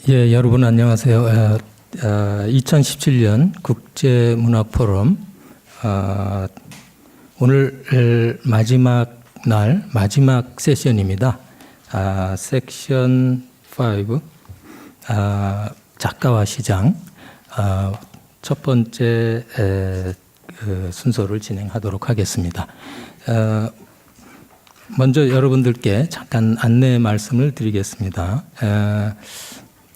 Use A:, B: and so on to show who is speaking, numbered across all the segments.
A: 예, 여러분 안녕하세요. 2017년 국제문화포럼 오늘 마지막 날 마지막 세션입니다. 섹션 5 작가와 시장 첫 번째 순서를 진행하도록 하겠습니다. 먼저 여러분들께 잠깐 안내 말씀을 드리겠습니다.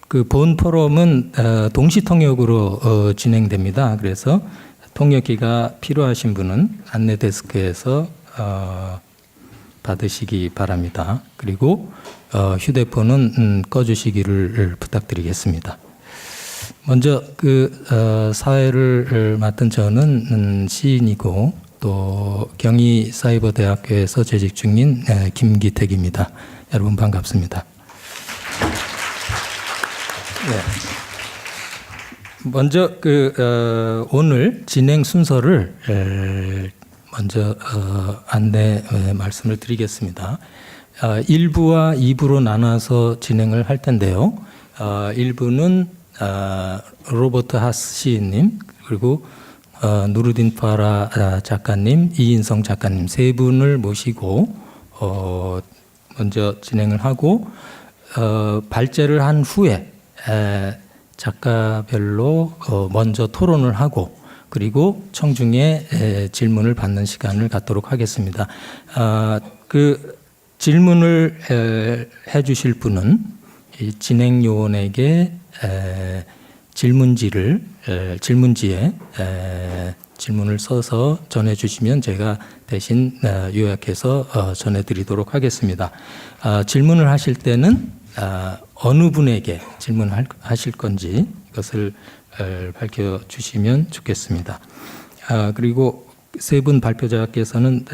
A: 그 본 포럼은 동시 통역으로 진행됩니다. 그래서 통역기가 필요하신 분은 안내 데스크에서 받으시기 바랍니다. 그리고 휴대폰은 꺼주시기를 부탁드리겠습니다. 먼저 그 사회를 맡은 저는 시인이고 또 경희사이버대학교에서 재직 중인 김기택입니다. 여러분 반갑습니다. 네. 먼저 오늘 진행 순서를 먼저 안내 말씀을 드리겠습니다. 1부와 2부로 나눠서 진행을 할 텐데요. 1부는 로버트 하스 시인님 그리고 누르딘 파라 작가님, 이인성 작가님 세 분을 모시고 먼저 진행을 하고 발제를 한 후에 작가별로 먼저 토론을 하고 그리고 청중의 질문을 받는 시간을 갖도록 하겠습니다. 그 질문을 해주실 분은 진행 요원에게 질문지에 질문을 써서 전해주시면 제가 대신 요약해서 전해드리도록 하겠습니다. 질문을 하실 때는 어느 분에게 질문하실 건지 이것을 밝혀주시면 좋겠습니다. 그리고 세 분 발표자께서는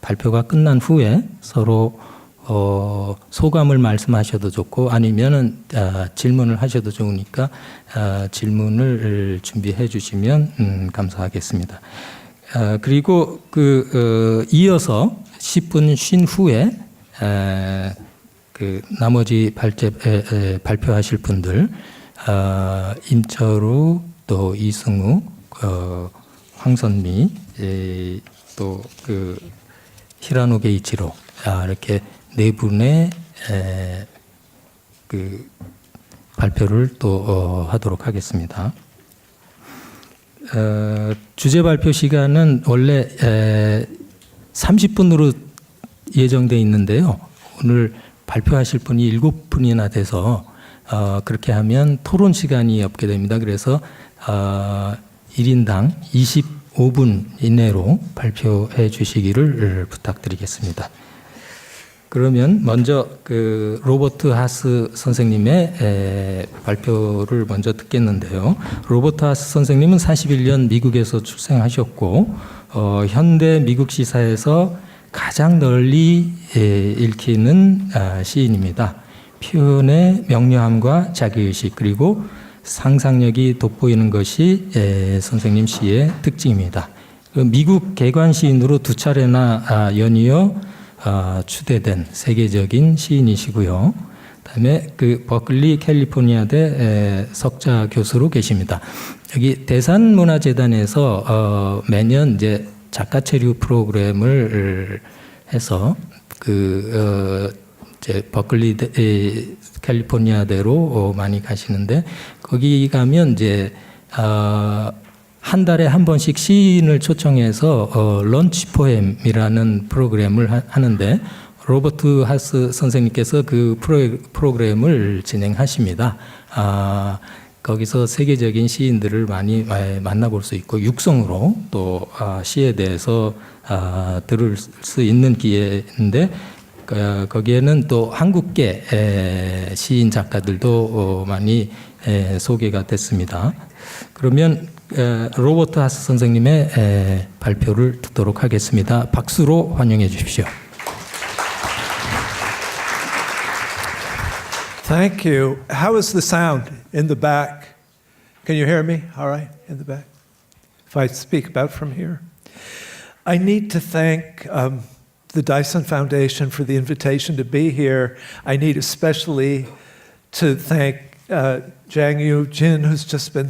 A: 발표가 끝난 후에 서로 소감을 말씀하셔도 좋고 아니면은 질문을 하셔도 좋으니까 질문을 준비해 주시면 감사하겠습니다. 그리고 이어서 10분 쉰 후에 나머지 발표하실 분들 임철우 또 이승우 황선미 또 히라노 게이치로 이렇게 네 분의 발표를 또 하도록 하겠습니다. 주제 발표 시간은 원래 30분으로 예정돼 있는데요. 오늘 발표하실 분이 7분이나 돼서 그렇게 하면 토론 시간이 없게 됩니다. 그래서 1인당 25분 이내로 발표해 주시기를 부탁드리겠습니다. 그러면 먼저 로버트 하스 선생님의 발표를 먼저 듣겠는데요. 로버트 하스 선생님은 41년 미국에서 출생하셨고 현대 미국 시사에서 가장 널리 읽히는 시인입니다. 표현의 명료함과 자기의식 그리고 상상력이 돋보이는 것이 선생님 시의 특징입니다. 미국 개관 시인으로 두 차례나 연이어 추대된 세계적인 시인이시고요. 그다음에 버클리 캘리포니아대 석자 교수로 계십니다. 여기 대산문화재단에서 매년 이제 작가 체류 프로그램을 해서 이제 버클리 캘리포니아대로 많이 가시는데 거기 가면 이제 한 달에 한 번씩 시인을 초청해서 런치 포엠이라는 프로그램을 하는데 로버트 하스 선생님께서 그 프로그램을 진행하십니다. 거기서 세계적인 시인들을 많이 만나볼 수 있고 육성으로 또 시에 대해서 들을 수 있는 기회인데 거기에는 또 한국계 시인 작가들도 많이 소개가 됐습니다. 그러면 로버트 하스 선생님의 발표를 듣도록 하겠습니다. 박수로 환영해 주십시오.
B: Thank you. How is the sound in the back? Can you hear me? All right, in the back. If I speak about from here. I need to thank the Dyson Foundation for the invitation to be here. I need especially to thank Jang Yu Jin, who's just been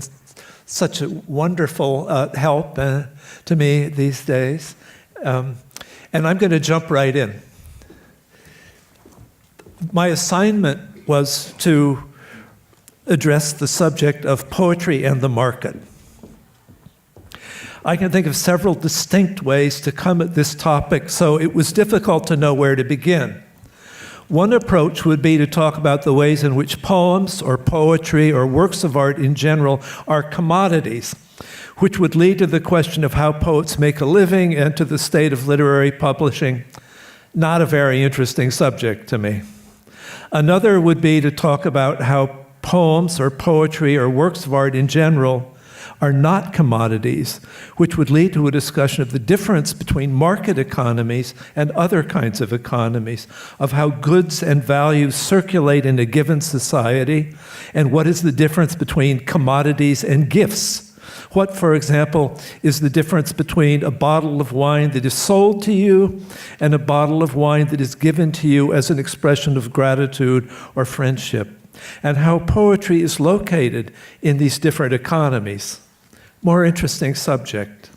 B: such a wonderful help to me these days. And I'm going to jump right in. My assignment was to address the subject of poetry and the market. I can think of several distinct ways to come at this topic, so it was difficult to know where to begin. One approach would be to talk about the ways in which poems or poetry or works of art in general are commodities, which would lead to the question of how poets make a living and to the state of literary publishing. Not a very interesting subject to me. Another would be to talk about how poems or poetry or works of art in general are not commodities, which would lead to a discussion of the difference between market economies and other kinds of economies, of how goods and values circulate in a given society, and what is the difference between commodities and gifts. What, for example, is the difference between a bottle of wine that is sold to you and a bottle of wine that is given to you as an expression of gratitude or friendship, and how poetry is located in these different economies? More interesting subject.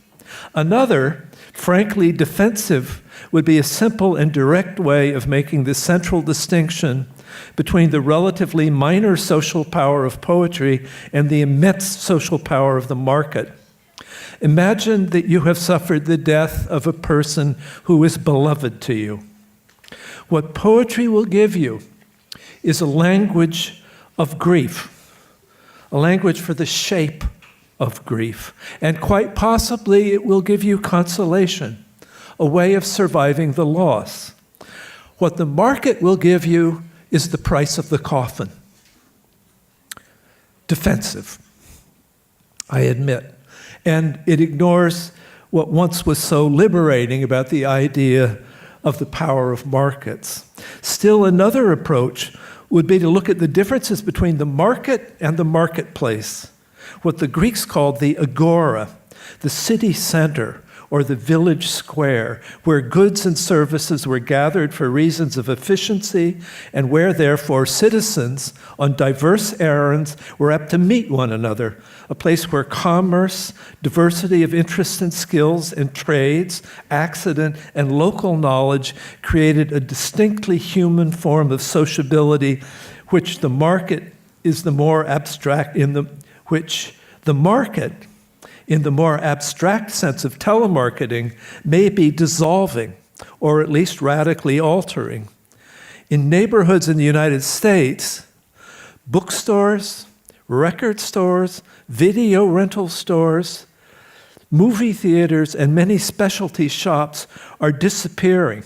B: Another, frankly defensive, would be a simple and direct way of making the central distinction between the relatively minor social power of poetry and the immense social power of the market. Imagine that you have suffered the death of a person who is beloved to you. What poetry will give you is a language of grief, a language for the shape of grief, and quite possibly it will give you consolation, a way of surviving the loss. What the market will give you is the price of the coffin. Defensive, I admit. And it ignores what once was so liberating about the idea of the power of markets. Still, another approach would be to look at the differences between the market and the marketplace, what the Greeks called the agora, the city center, or the village square, where goods and services were gathered for reasons of efficiency, and where, therefore, citizens on diverse errands were apt to meet one another, a place where commerce, diversity of interests and skills and trades, accident, and local knowledge created a distinctly human form of sociability, which the market is the more abstract, which the market, in the more abstract sense of telemarketing, may be dissolving, or at least radically altering. In neighborhoods in the United States, bookstores, record stores, video rental stores, movie theaters, and many specialty shops are disappearing,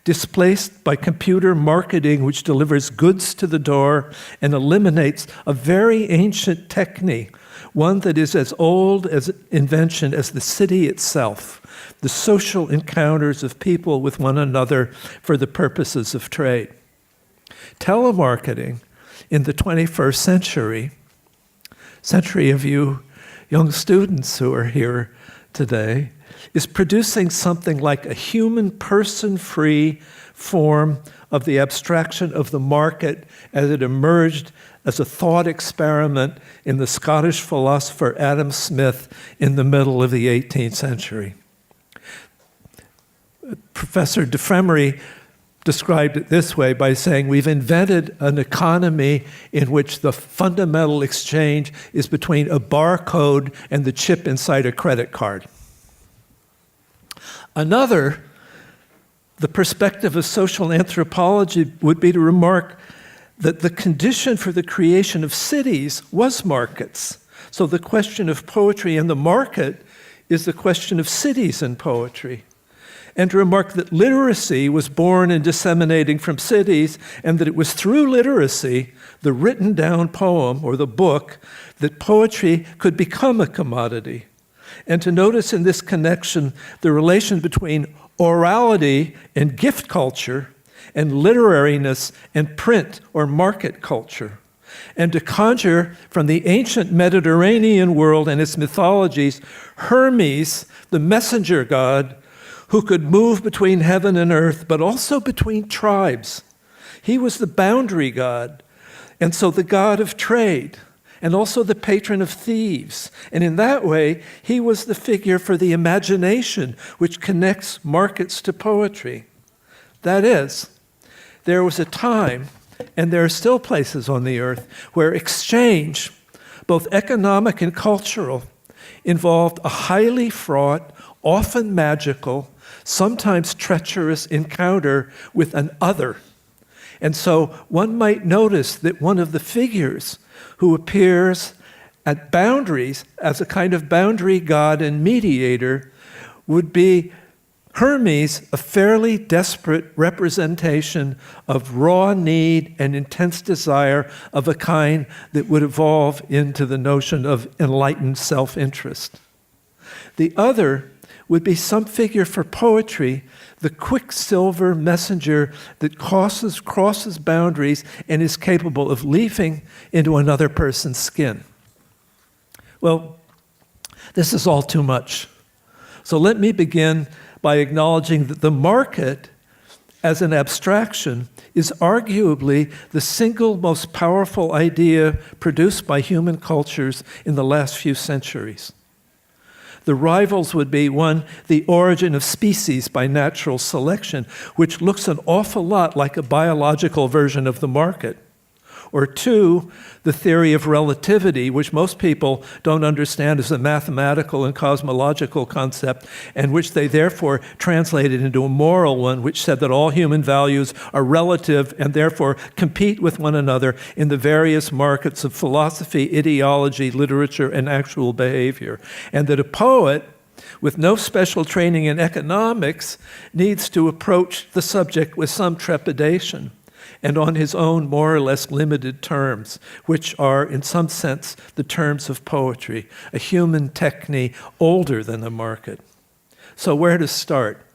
B: displaced by computer marketing, which delivers goods to the door and eliminates a very ancient technique, one that is as old as invention as the city itself, the social encounters of people with one another for the purposes of trade. Telemarketing in the 21st century of you young students who are here today, is producing something like a human person-free form of the abstraction of the market as it emerged as a thought experiment in the Scottish philosopher Adam Smith in the middle of the 18th century. Professor DeFremery described it this way by saying, we've invented an economy in which the fundamental exchange is between a barcode and the chip inside a credit card. Another, the perspective of social anthropology would be to remark that the condition for the creation of cities was markets. So the question of poetry and the market is the question of cities and poetry. And to remark that literacy was born and disseminating from cities, and that it was through literacy, the written down poem or the book, that poetry could become a commodity. And to notice in this connection the relation between orality and gift culture, and literariness and print or market culture, and to conjure from the ancient Mediterranean world and its mythologies Hermes, the messenger god, who could move between heaven and earth, but also between tribes. He was the boundary god, and so the god of trade, and also the patron of thieves. And in that way, he was the figure for the imagination, which connects markets to poetry. That is, there was a time, and there are still places on the earth, where exchange, both economic and cultural, involved a highly fraught, often magical, sometimes treacherous encounter with an other. And so one might notice that one of the figures who appears at boundaries as a kind of boundary god and mediator would be Hermes, a fairly desperate representation of raw need and intense desire of a kind that would evolve into the notion of enlightened self-interest. The other would be some figure for poetry, the quicksilver messenger that crosses boundaries and is capable of leaping into another person's skin. Well, this is all too much. So let me begin by acknowledging that the market, as an abstraction, is arguably the single most powerful idea produced by human cultures in the last few centuries. The rivals would be, one, the origin of species by natural selection, which looks an awful lot like a biological version of the market. Or two, the theory of relativity, which most people don't understand as a mathematical and cosmological concept, and which they therefore translated into a moral one, which said that all human values are relative and therefore compete with one another in the various markets of philosophy, ideology, literature, and actual behavior. And that a poet with no special training in economics needs to approach the subject with some trepidation, and on his own more or less limited terms, which are, in some sense, the terms of poetry, a human technique older than the market. So where to start?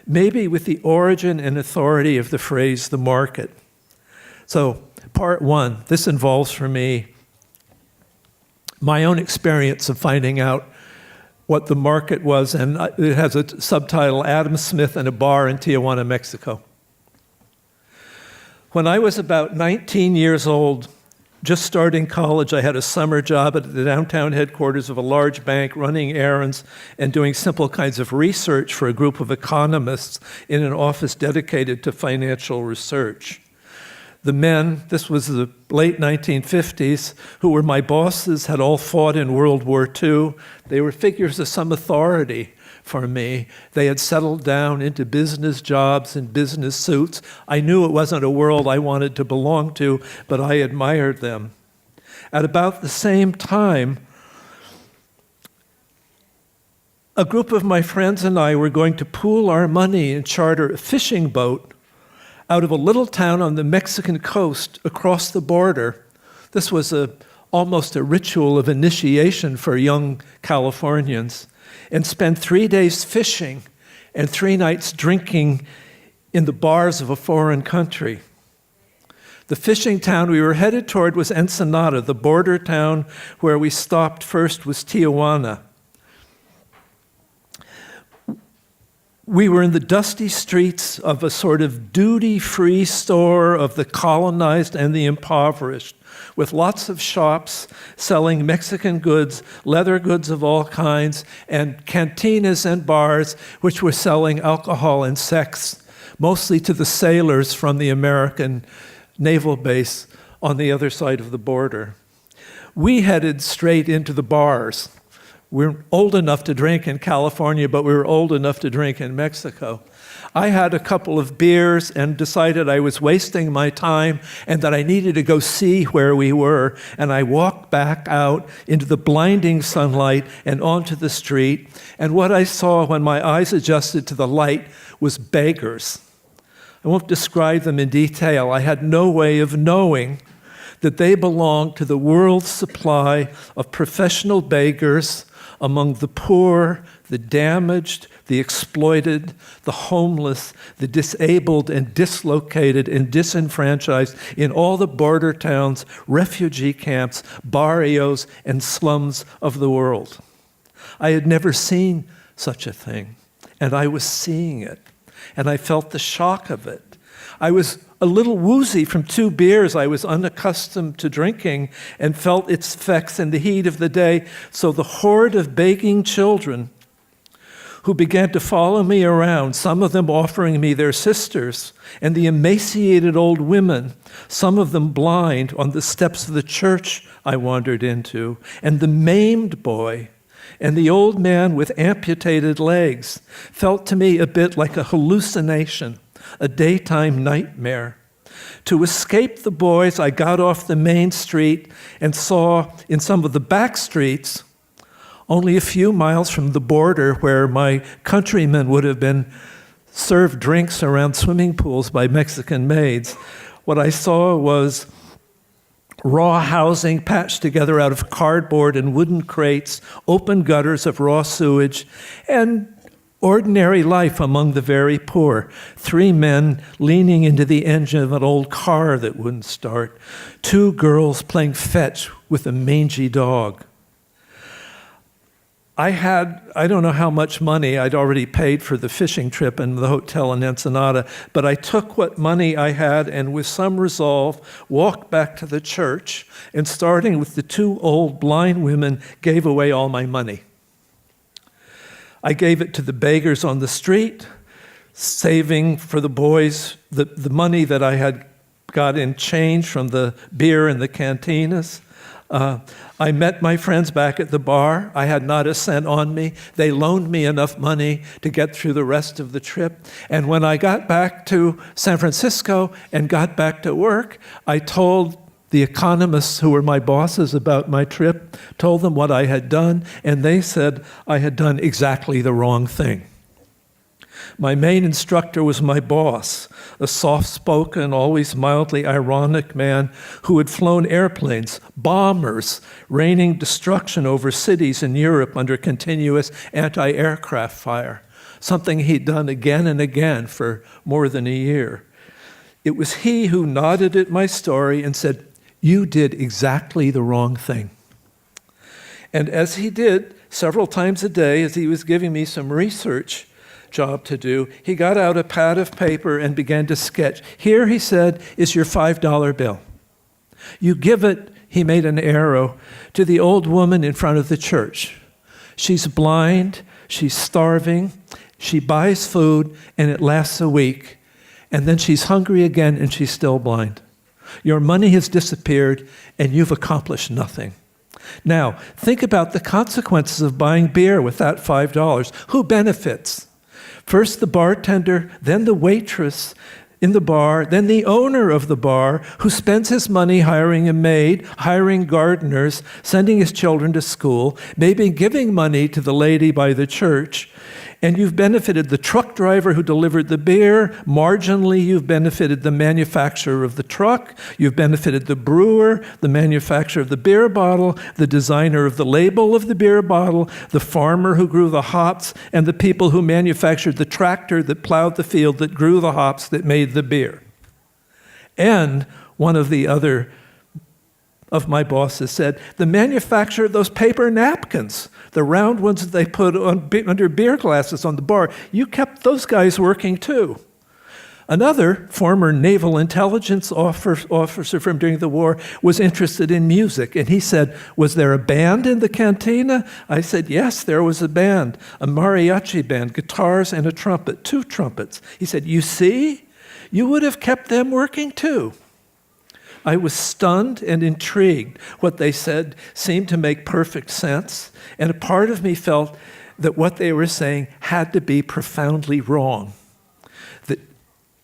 B: Maybe with the origin and authority of the phrase, the market. So part one, this involves for me my own experience of finding out what the market was, and it has a subtitle, Adam Smith and a Bar in Tijuana, Mexico. When I was about 19 years old, just starting college, I had a summer job at the downtown headquarters of a large bank, running errands and doing simple kinds of research for a group of economists in an office dedicated to financial research. The men, this was the late 1950s, who were my bosses, had all fought in World War II. They were figures of some authority for me. They had settled down into business jobs and business suits. I knew it wasn't a world I wanted to belong to, but I admired them. At about the same time, a group of my friends and I were going to pool our money and charter a fishing boat out of a little town on the Mexican coast across the border. This was almost a ritual of initiation for young Californians, and spend 3 days fishing and 3 nights drinking in the bars of a foreign country. The fishing town we were headed toward was Ensenada. The border town where we stopped first was Tijuana. We were in the dusty streets of a sort of duty-free store of the colonized and the impoverished, with lots of shops selling Mexican goods, leather goods of all kinds, and cantinas and bars which were selling alcohol and sex, mostly to the sailors from the American naval base on the other side of the border. We headed straight into the bars. We're old enough to drink in California, but we were old enough to drink in Mexico. I had a couple of beers and decided I was wasting my time and that I needed to go see where we were. And I walked back out into the blinding sunlight and onto the street. And what I saw when my eyes adjusted to the light was beggars. I won't describe them in detail. I had no way of knowing that they belonged to the world's supply of professional beggars among the poor, the damaged, the exploited, the homeless, the disabled and dislocated and disenfranchised in all the border towns, refugee camps, barrios, and slums of the world. I had never seen such a thing, and I was seeing it, and I felt the shock of it. I was a little woozy from 2 beers. I was unaccustomed to drinking and felt its effects in the heat of the day. So the horde of begging children who began to follow me around, some of them offering me their sisters, and the emaciated old women, some of them blind, on the steps of the church I wandered into, and the maimed boy, and the old man with amputated legs, felt to me a bit like a hallucination, a daytime nightmare. To escape the boys, I got off the main street and saw in some of the back streets, only a few miles from the border where my countrymen would have been served drinks around swimming pools by Mexican maids, what I saw was raw housing patched together out of cardboard and wooden crates, open gutters of raw sewage, and ordinary life among the very poor. 3 men leaning into the engine of an old car that wouldn't start. 2 girls playing fetch with a mangy dog. I don't know how much money I'd already paid for the fishing trip and the hotel in Ensenada, but I took what money I had and with some resolve walked back to the church, and starting with the 2 old blind women, gave away all my money. I gave it to the beggars on the street, saving for the boys the money that I had got in change from the beer in the cantinas. I met my friends back at the bar. I had not a cent on me. They loaned me enough money to get through the rest of the trip. And when I got back to San Francisco and got back to work, I told the economists who were my bosses about my trip, told them what I had done, and they said I had done exactly the wrong thing. My main instructor was my boss, a soft-spoken, always mildly ironic man who had flown airplanes, bombers, raining destruction over cities in Europe under continuous anti-aircraft fire, something he'd done again and again for more than a year. It was he who nodded at my story and said, "You did exactly the wrong thing." And as he did several times a day, as he was giving me some research job to do, he got out a pad of paper and began to sketch. "Here," he said, "is your $5 bill. You give it," he made an arrow, "to the old woman in front of the church. She's blind, she's starving, she buys food, and it lasts a week, and then she's hungry again and she's still blind. Your money has disappeared and you've accomplished nothing. Now, think about the consequences of buying beer with that $5. Who benefits? First the bartender, then the waitress in the bar, then the owner of the bar, who spends his money hiring a maid, hiring gardeners, sending his children to school, maybe giving money to the lady by the church. And you've benefited the truck driver who delivered the beer. Marginally, you've benefited the manufacturer of the truck. You've benefited the brewer, the manufacturer of the beer bottle, the designer of the label of the beer bottle, the farmer who grew the hops, and the people who manufactured the tractor that plowed the field that grew the hops that made the beer." And one of the other of my bosses said, "The manufacturer of those paper napkins, the round ones that they put on under beer glasses on the bar, you kept those guys working too." Another former naval intelligence officer from during the war was interested in music, and he said, "Was there a band in the cantina?" I said, "Yes, there was a band, a mariachi band, guitars and a trumpet, 2 trumpets." He said, "You see, you would have kept them working too." I was stunned and intrigued. What they said seemed to make perfect sense, and a part of me felt that what they were saying had to be profoundly wrong. That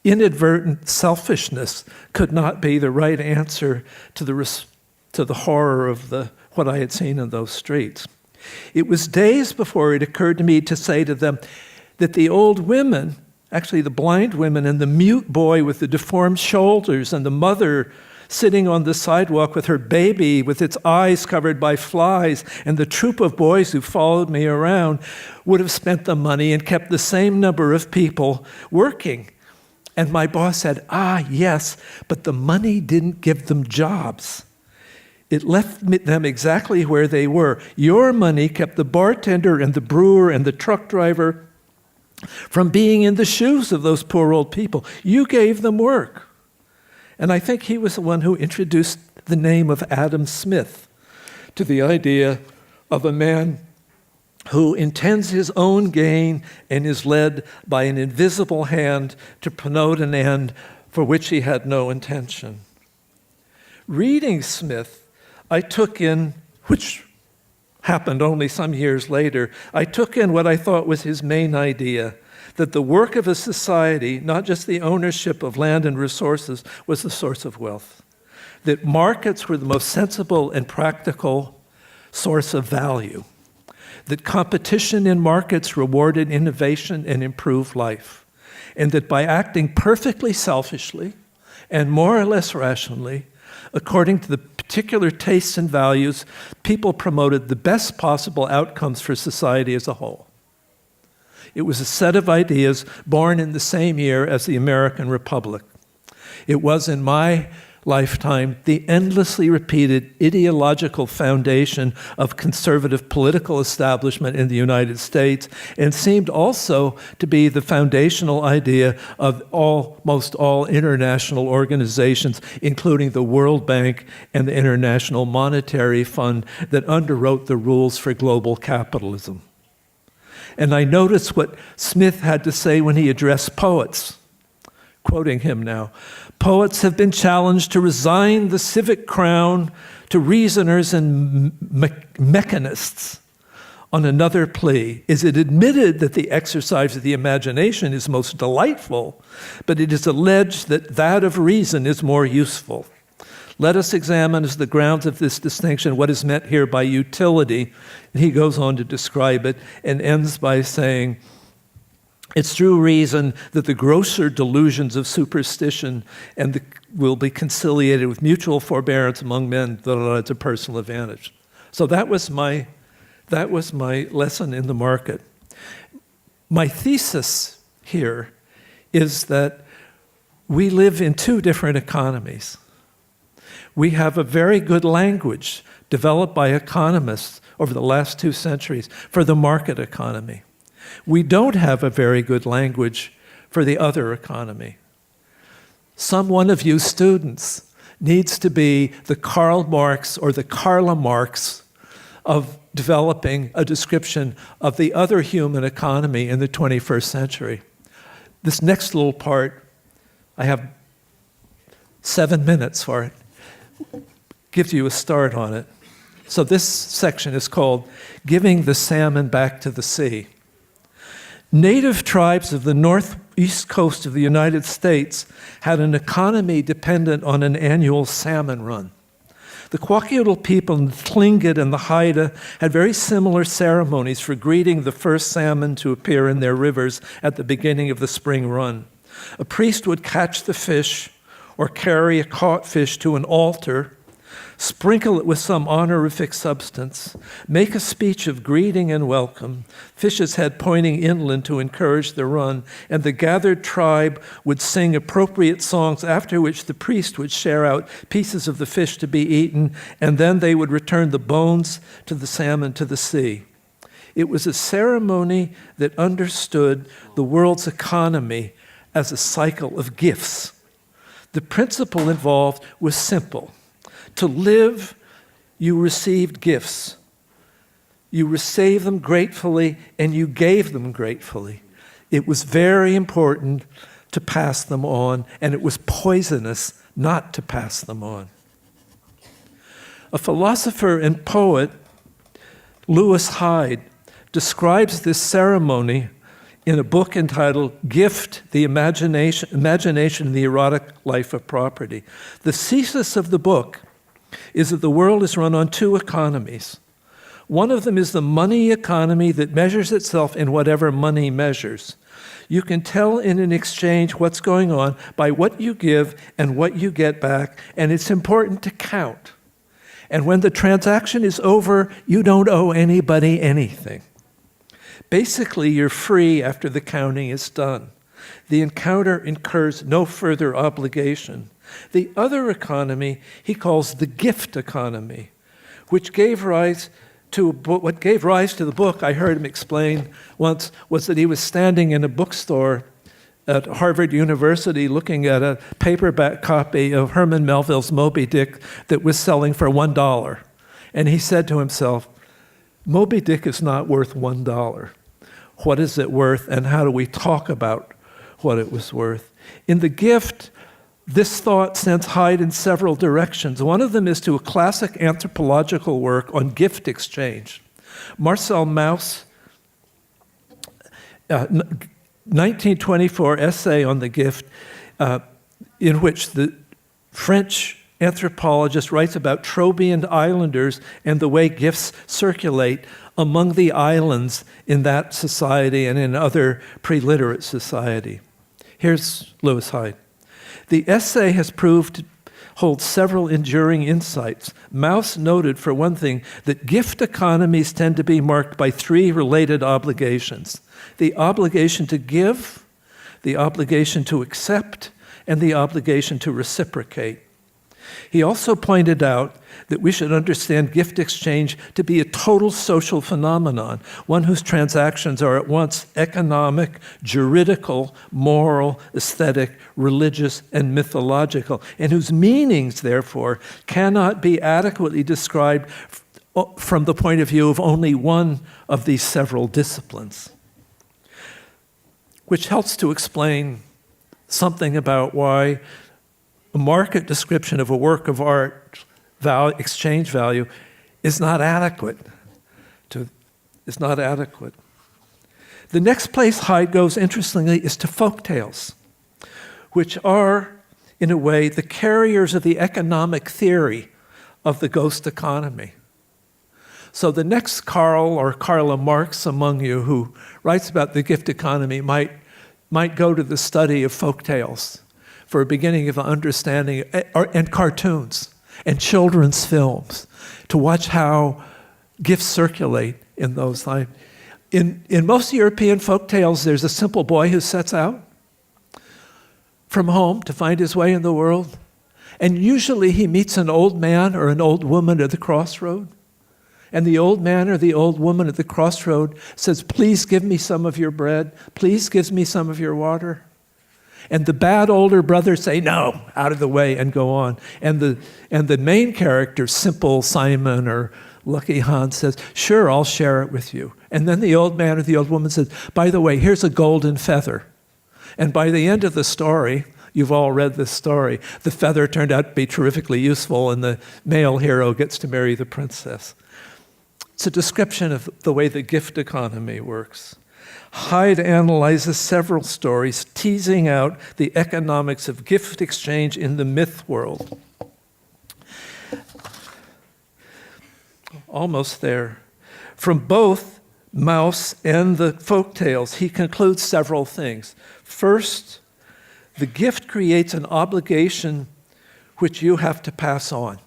B: inadvertent selfishness could not be the right answer to the horror of what I had seen in those streets. It was days before it occurred to me to say to them that the old women, actually the blind women, and the mute boy with the deformed shoulders, and the mother sitting on the sidewalk with her baby with its eyes covered by flies, and the troop of boys who followed me around would have spent the money and kept the same number of people working. And my boss said, "Ah, yes, but the money didn't give them jobs. It left them exactly where they were. Your money kept the bartender and the brewer and the truck driver from being in the shoes of those poor old people. You gave them work. And I think he was the one who introduced the name of Adam Smith to the idea of a man who intends his own gain and is led by an invisible hand to promote an end for which he had no intention. Reading Smith, I took in, which happened only some years later, I took in what I thought was his main idea, that the work of a society, not just the ownership of land and resources, was the source of wealth. That markets were the most sensible and practical source of value. That competition in markets rewarded innovation and improved life. And that by acting perfectly selfishly and more or less rationally, according to the particular tastes and values, people promoted the best possible outcomes for society as a whole. It was a set of ideas born in the same year as the American Republic. It was, in my lifetime, the endlessly repeated ideological foundation of conservative political establishment in the United States, and seemed also to be the foundational idea of almost all international organizations, including the World Bank and the International Monetary Fund, that underwrote the rules for global capitalism. And I noticed what Smith had to say when he addressed poets. Quoting him now, "Poets have been challenged to resign the civic crown to reasoners and mechanists on another plea. Is it admitted that the exercise of the imagination is most delightful, but it is alleged that that of reason is more useful. Let us examine as the grounds of this distinction what is meant here by utility." And he goes on to describe it and ends by saying, "It's through reason that the grosser delusions of superstition will be conciliated with mutual forbearance among men that are to personal advantage." So that was my lesson in the market. My thesis here is that we live in two different economies. We have a very good language developed by economists over the last 2 centuries for the market economy. We don't have a very good language for the other economy. Some one of you students needs to be the Karl Marx or the Carla Marx of developing a description of the other human economy in the 21st century. This next little part, I have 7 minutes for it, gives you a start on it. So this section is called "Giving the Salmon Back to the Sea." Native tribes of the northeast coast of the United States had an economy dependent on an annual salmon run. The Kwakiutl people in Tlingit and the Haida had very similar ceremonies for greeting the first salmon to appear in their rivers at the beginning of the spring run. A priest would catch the fish or carry a caught fish to an altar, sprinkle it with some honorific substance, make a speech of greeting and welcome, fish's head pointing inland to encourage the run, and the gathered tribe would sing appropriate songs, after which the priest would share out pieces of the fish to be eaten, and then they would return the bones to the salmon to the sea. It was a ceremony that understood the world's economy as a cycle of gifts. The principle involved was simple. To live, you received gifts. You received them gratefully, and you gave them gratefully. It was very important to pass them on, and it was poisonous not to pass them on. A philosopher and poet, Lewis Hyde, describes this ceremony in a book entitled "Gift, the Imagination and the Erotic Life of Property." The thesis of the book is that the world is run on 2 economies. One of them is the money economy that measures itself in whatever money measures. You can tell in an exchange what's going on by what you give and what you get back, and it's important to count. And when the transaction is over, you don't owe anybody anything. Basically, you're free after the counting is done. The encounter incurs no further obligation. The other economy he calls the gift economy, which gave rise to what gave rise to the book, I heard him explain once, was that he was standing in a bookstore at Harvard University looking at a paperback copy of Herman Melville's Moby Dick that was selling for $1. And he said to himself, Moby Dick is not worth $1. What is it worth, and how do we talk about what it was worth? In The Gift, this thought sends Hyde in several directions. One of them is to a classic anthropological work on gift exchange. Marcel Mauss, 1924 essay on the gift, in which the French anthropologist writes about Trobriand islanders and the way gifts circulate among the islands in that society and in other pre-literate society. Here's Lewis Hyde. The essay has proved to hold several enduring insights. Mauss noted, for one thing, that gift economies tend to be marked by three related obligations: the obligation to give, the obligation to accept, and the obligation to reciprocate. He also pointed out that we should understand gift exchange to be a total social phenomenon, one whose transactions are at once economic, juridical, moral, aesthetic, religious, and mythological, and whose meanings, therefore, cannot be adequately described from the point of view of only one of these several disciplines. Which helps to explain something about why a market description of a work of art exchange value is not adequate. The next place Hyde goes, interestingly, is to folktales, which are, in a way, the carriers of the economic theory of the ghost economy. So the next Karl or Karla Marx among you who writes about the gift economy might go to the study of folktales for a beginning of understanding, and cartoons and children's films, to watch how gifts circulate in those times. In most European folktales, there's a simple boy who sets out from home to find his way in the world, and usually he meets an old man or an old woman at the crossroad, and the old man or the old woman at the crossroad says, "Please give me some of your bread, please give me some of your water." And the bad older brothers say, "No, out of the way," and go on. And the main character, Simple Simon or Lucky Hans, says, "Sure, I'll share it with you." And then the old man or the old woman says, "By the way, here's a golden feather." And by the end of the story, you've all read this story, the feather turned out to be terrifically useful, and the male hero gets to marry the princess. It's a description of the way the gift economy works. Hyde analyzes several stories, teasing out the economics of gift exchange in the myth world. Almost there. From both Mauss and the folktales, he concludes several things. First, the gift creates an obligation which you have to pass on.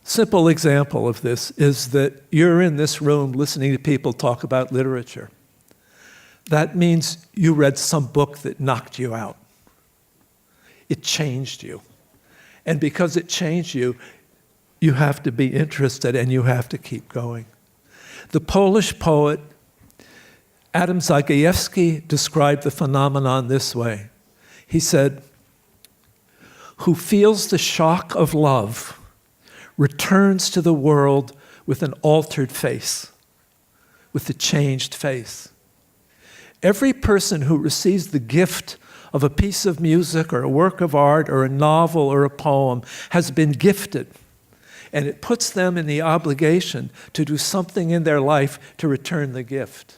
B: Simple example of this is that you're in this room listening to people talk about literature. That means you read some book that knocked you out. It changed you. And because it changed you, you have to be interested and you have to keep going. The Polish poet Adam Zagajewski described the phenomenon this way. He said, "Who feels the shock of love returns to the world with an altered face, with a changed face." Every person who receives the gift of a piece of music or a work of art or a novel or a poem has been gifted, and it puts them in the obligation to do something in their life to return the gift.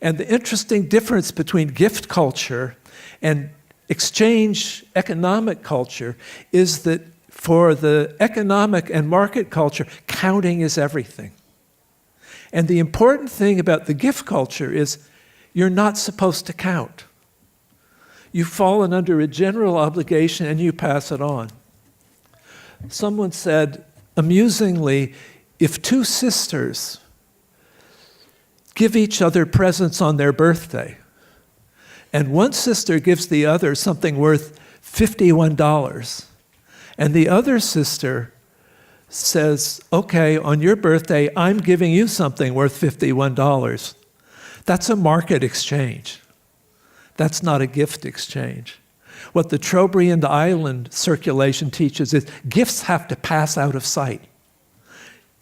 B: And the interesting difference between gift culture and exchange economic culture is that for the economic and market culture, counting is everything. And the important thing about the gift culture is you're not supposed to count. You've fallen under a general obligation and you pass it on. Someone said, amusingly, if two sisters give each other presents on their birthday, and one sister gives the other something worth $51, and the other sister says, okay, on your birthday, I'm giving you something worth $51. That's a market exchange. That's not a gift exchange. What the Trobriand Island circulation teaches is gifts have to pass out of sight.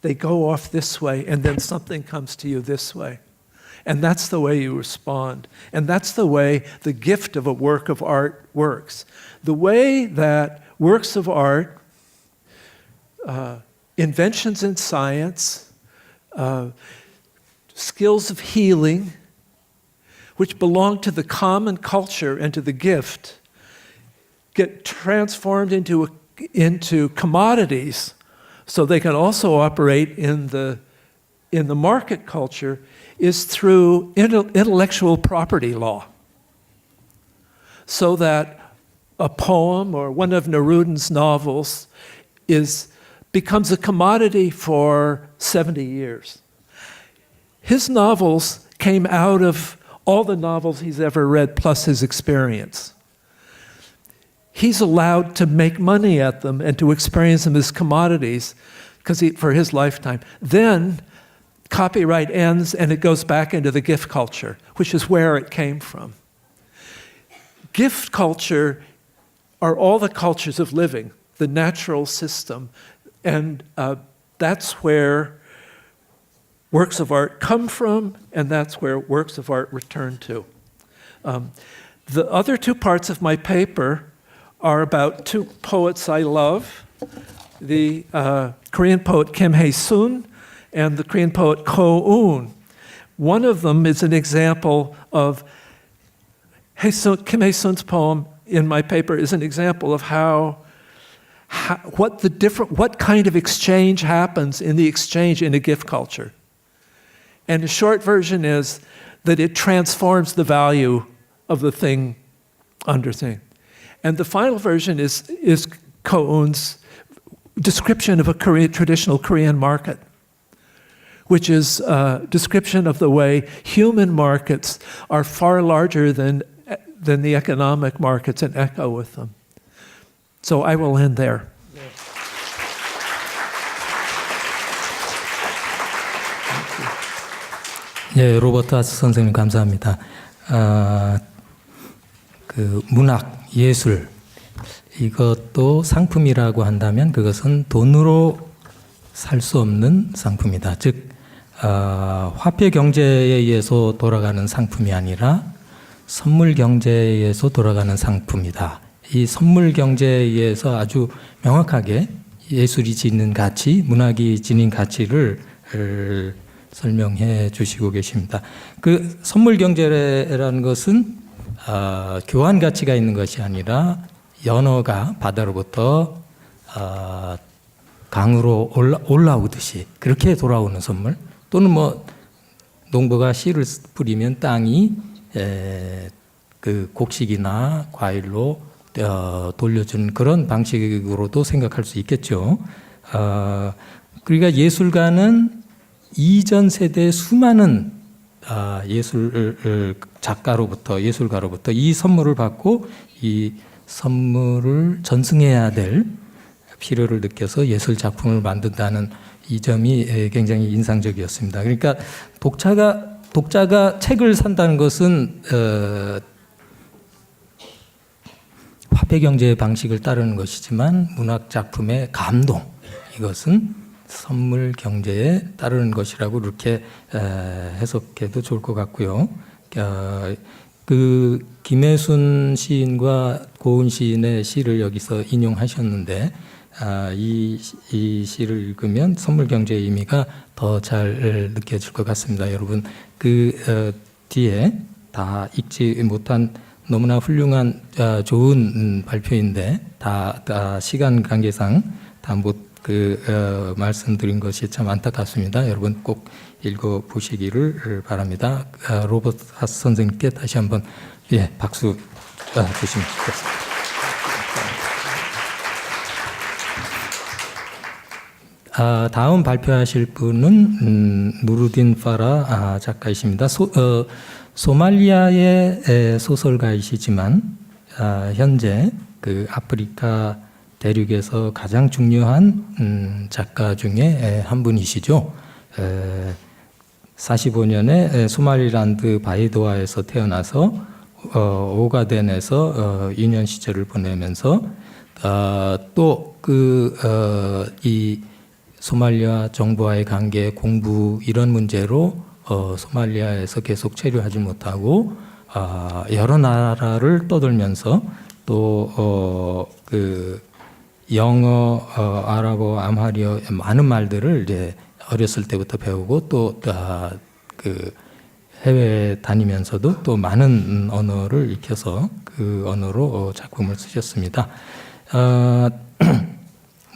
B: They go off this way, and then something comes to you this way. And that's the way you respond. And that's the way the gift of a work of art works. The way that works of art, inventions in science, skills of healing, which belong to the common culture and to the gift, get transformed into commodities so they can also operate in the market culture, is through intellectual property law. So that a poem or one of Neruda's novels becomes a commodity for 70 years. His novels came out of all the novels he's ever read, plus his experience. He's allowed to make money at them and to experience them as commodities for his lifetime. Then copyright ends and it goes back into the gift culture, which is where it came from. Gift culture are all the cultures of living, the natural system, and that's where works of art come from, and that's where works of art return to. The other two parts of my paper are about two poets I love, the Korean poet Kim Hae-sun and the Korean poet Ko-un. One of them is an example of Kim Hae-sun's poem in my paper is an example of what kind of exchange happens in the exchange in a gift culture. And the short version is that it transforms the value of the thing under thing. And the final version is Ko-un's description of a traditional Korean market, which is a description of the way human markets are far larger than the economic markets and echo with them. So I will end there.
A: 예, 로버트 하스 선생님 감사합니다. 그 문학, 예술 이것도 상품이라고 한다면 그것은 돈으로 살 수 없는 상품이다. 즉 화폐 경제에 의해서 돌아가는 상품이 아니라 선물 경제에 의해서 돌아가는 상품이다. 이 선물 경제에 의해서 아주 명확하게 예술이 지닌 가치, 문학이 지닌 가치를 설명해 주시고 계십니다. 그 선물 경제라는 것은 교환 가치가 있는 것이 아니라 연어가 바다로부터 강으로 올라오듯이 그렇게 돌아오는 선물, 또는 뭐 농부가 씨를 뿌리면 땅이 그 곡식이나 과일로 돌려주는 그런 방식으로도 생각할 수 있겠죠. 그러니까 예술가는 이전 세대의 수많은 예술 작가로부터, 예술가로부터 이 선물을 받고 이 선물을 전승해야 될 필요를 느껴서 예술 작품을 만든다는 이 점이 굉장히 인상적이었습니다. 그러니까 독자가 책을 산다는 것은 화폐 경제의 방식을 따르는 것이지만 문학 작품의 감동, 이것은 선물 경제에 따르는 것이라고 이렇게 해석해도 좋을 것 같고요. 그 김혜순 시인과 고은 시인의 시를 여기서 인용하셨는데 이 시를 읽으면 선물 경제의 의미가 더 잘 느껴질 것 같습니다. 여러분 그 뒤에 다 읽지 못한 너무나 훌륭한 좋은 발표인데 다 시간 관계상 다 못 말씀드린 것이 참 안타깝습니다. 여러분 꼭 읽어 보시기를 바랍니다. 로버트 하스 선생님께 다시 한번 박수 주시면 좋겠습니다. 다음 발표하실 분은 누르딘 파라 작가이십니다. 소말리아의 소설가이시지만 현재 그 아프리카 대륙에서 가장 중요한 작가 중에 한 분이시죠. 45년에 소말리란드 바이도아에서 태어나서 오가덴에서 유년 시절을 보내면서 또 이 소말리아 정부와의 관계, 공부 이런 문제로 소말리아에서 계속 체류하지 못하고 여러 나라를 떠돌면서 또 영어, 아랍어, 암하리어 많은 말들을 이제 어렸을 때부터 배우고 또 해외 다니면서도 또 많은 언어를 익혀서 그 언어로 작품을 쓰셨습니다.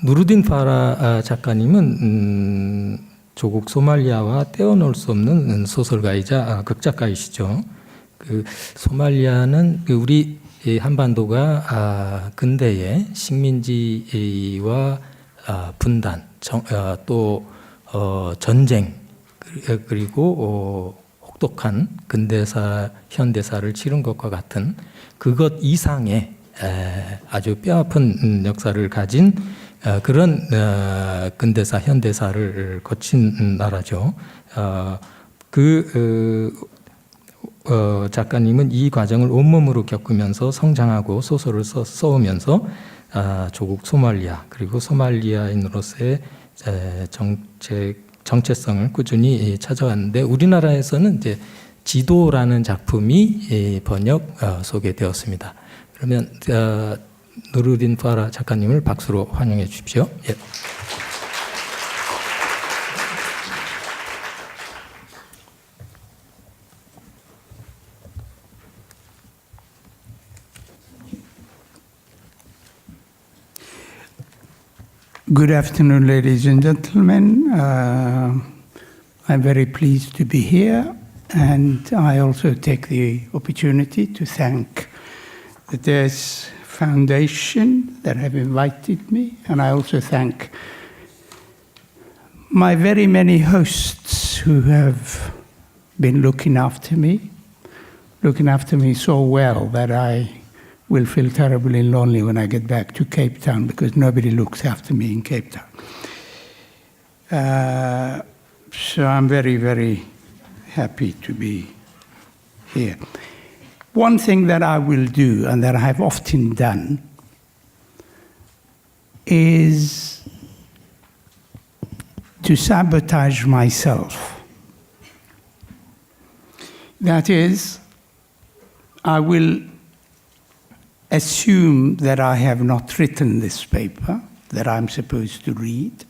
A: 누르딘 파라 작가님은 조국 소말리아와 떼어놓을 수 없는 소설가이자 극작가이시죠. 소말리아는 우리 한반도가 근대의 식민지와 분단, 또 전쟁 그리고 혹독한 근대사, 현대사를 치른 것과 같은 그것 이상의 아주 뼈아픈 역사를 가진 그런 근대사, 현대사를 거친 나라죠. 작가님은 이 과정을 온몸으로 겪으면서 성장하고 소설을 써오면서 조국 소말리아 그리고 소말리아인으로서의 정체성을 꾸준히 찾아왔는데 우리나라에서는 이제 지도라는 작품이 번역 소개되었습니다. 그러면 누르딘 파라 작가님을 박수로 환영해 주십시오. 예.
C: Good afternoon, ladies and gentlemen. I'm very pleased to be here, and I also take the opportunity to thank the DES Foundation that have invited me, and I also thank my very many hosts who have been looking after me so well that I will feel terribly lonely when I get back to Cape Town because nobody looks after me in Cape Town. So I'm very, very happy to be here. One thing that I will do and that I have often done is to sabotage myself. That is, I will assume that I have not written this paper that I'm supposed to read,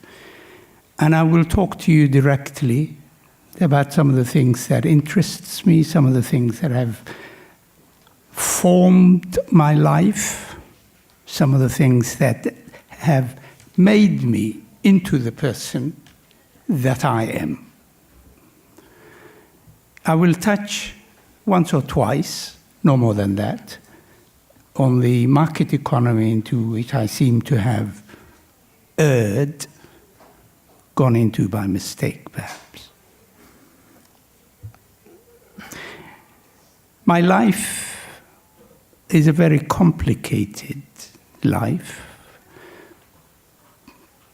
C: and I will talk to you directly about some of the things that interests me, some of the things that have formed my life, some of the things that have made me into the person that I am. I will touch once or twice, no more than that, on the market economy into which I seem to have gone into by mistake, perhaps. My life is a very complicated life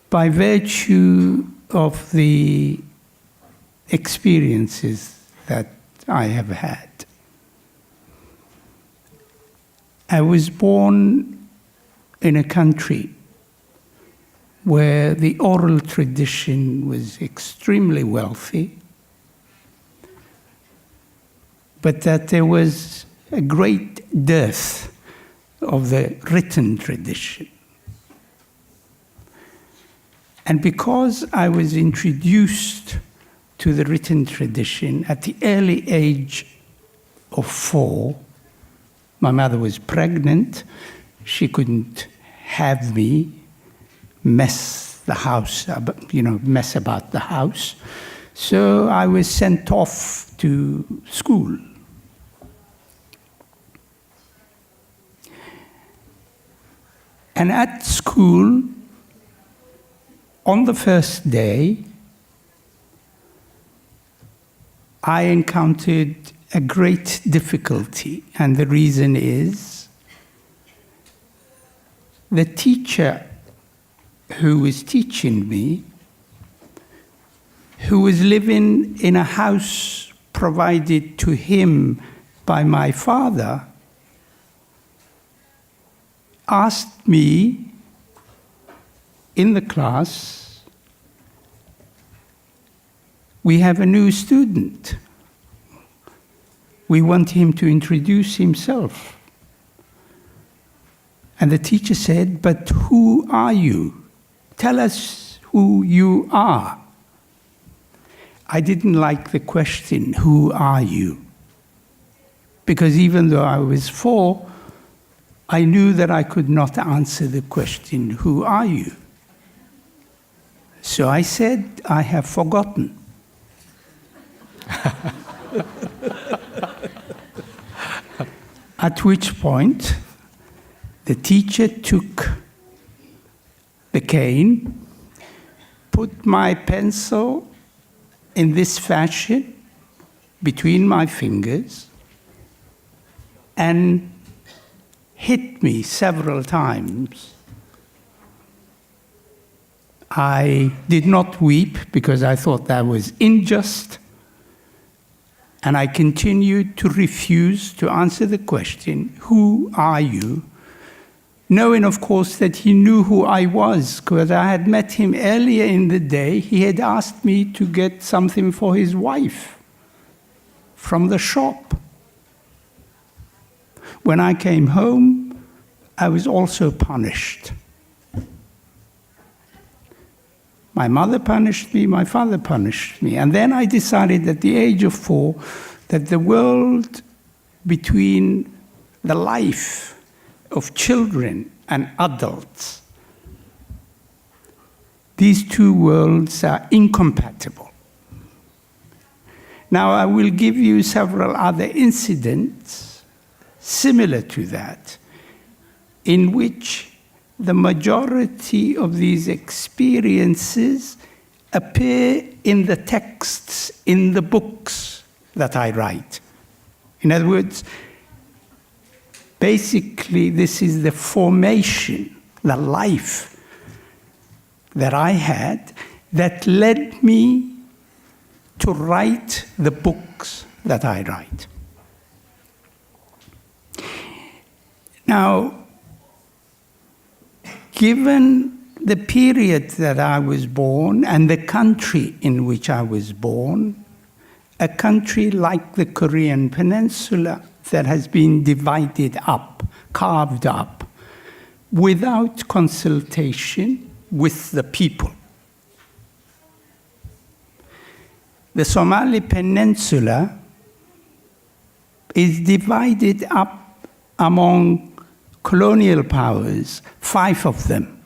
C: by virtue of the experiences that I have had. I was born in a country where the oral tradition was extremely wealthy, but that there was a great dearth of the written tradition. And because I was introduced to the written tradition at the early age of 4, my mother was pregnant. She couldn't have me mess about the house. So I was sent off to school. And at school, on the first day, I encountered a great difficulty, and the reason is the teacher who was teaching me, who was living in a house provided to him by my father, asked me in the class, "We have a new student. We want him to introduce himself." And the teacher said, "But who are you? Tell us who you are." I didn't like the question, "Who are you?" Because even though I was 4, I knew that I could not answer the question, "Who are you?" So I said, "I have forgotten." At which point, the teacher took the cane, put my pencil in this fashion between my fingers, and hit me several times. I did not weep because I thought that was unjust, and I continued to refuse to answer the question, "Who are you?" knowing, of course, that he knew who I was, because I had met him earlier in the day. He had asked me to get something for his wife from the shop. When I came home, I was also punished. My mother punished me, my father punished me. And then I decided at the age of 4 that the world between the life of children and adults, these two worlds are incompatible. Now, I will give you several other incidents similar to that, in which the majority of these experiences appear in the texts, in the books that I write. In other words, basically, this is the formation, the life that I had that led me to write the books that I write. Now, given the period that I was born and the country in which I was born, a country like the Korean Peninsula that has been divided up, carved up, without consultation with the people. The Somali Peninsula is divided up among colonial powers, 5 of them.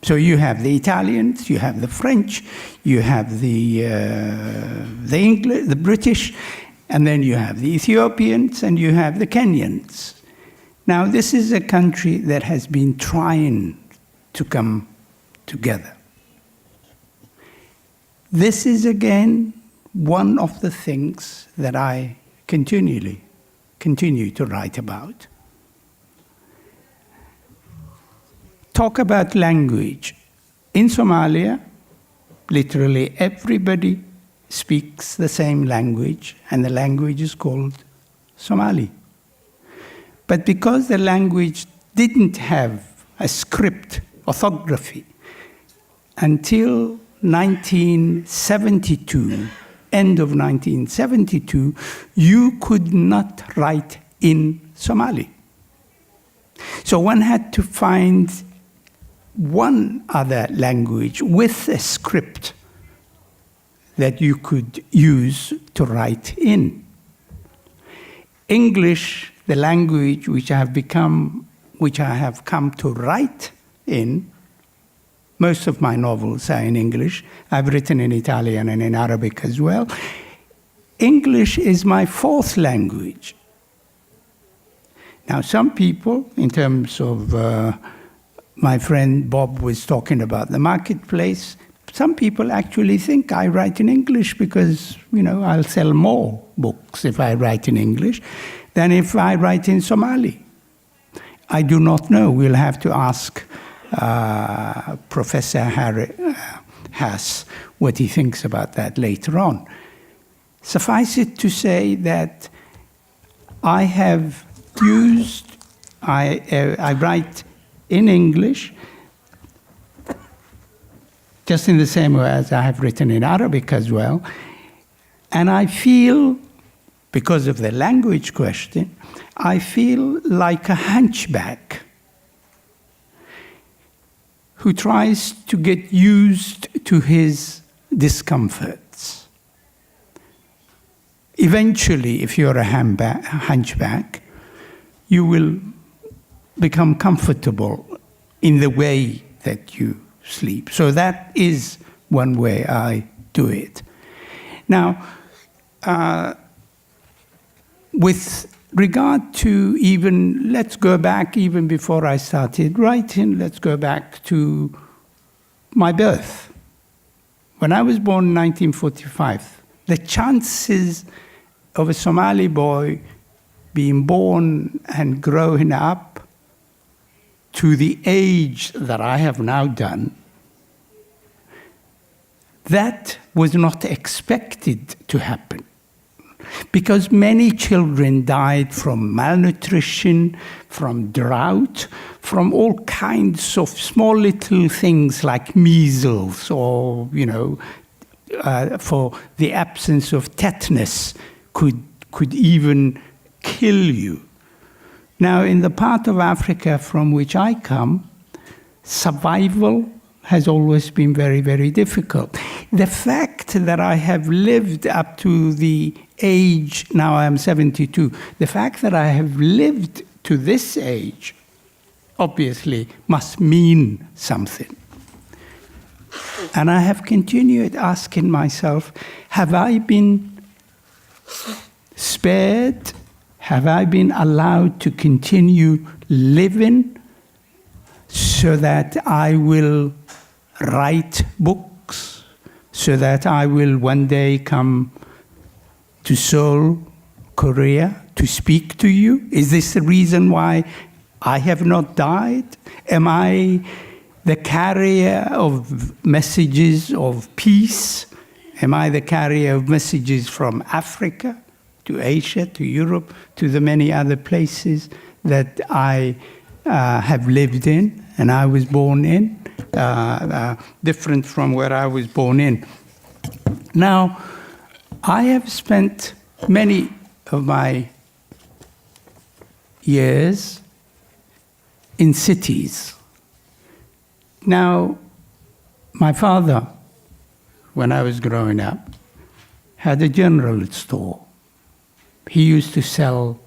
C: So you have the Italians, you have the French, you have the English, the British, and then you have the Ethiopians, and you have the Kenyans. Now, this is a country that has been trying to come together. This is, again, one of the things that I continue to write about. Talk about language. In Somalia, literally everybody speaks the same language, and the language is called Somali. But because the language didn't have a script, orthography, until 1972, end of 1972, you could not write in Somali. So one had to find one other language with a script that you could use to write in. English, the language which I have come to write in, most of my novels are in English. I've written in Italian and in Arabic as well. English is my 4th language. Now, some people, in terms of my friend Bob was talking about the marketplace, some people actually think I write in English because, I'll sell more books if I write in English than if I write in Somali. I do not know. We'll have to ask Professor Haas what he thinks about that later on. Suffice it to say that I have used, I write in English, just in the same way as I have written in Arabic as well. And I feel, because of the language question, I feel like a hunchback who tries to get used to his discomforts. Eventually, if you're a hunchback, you will become comfortable in the way that you sleep. So that is one way I do it. Now, with regard to even, let's go back even before I started writing, let's go back to my birth. When I was born in 1945, the chances of a Somali boy being born and growing up to the age that I have now done, that was not expected to happen. Because many children died from malnutrition, from drought, from all kinds of small little things like measles or, for the absence of tetanus could even kill you. Now, in the part of Africa from which I come, survival has always been very, very difficult. The fact that I have lived up to the age, now I am 72, the fact that I have lived to this age obviously must mean something. And I have continued asking myself, have I been spared? Have I been allowed to continue living so that I will write books, so that I will one day come to Seoul, Korea, to speak to you? Is this the reason why I have not died? Am I the carrier of messages of peace? Am I the carrier of messages from Africa to Asia, to Europe, to the many other places that I have lived in and I was born in, different from where I was born in? Now, I have spent many of my years in cities. Now, my father, when I was growing up, had a general store. He used to sell,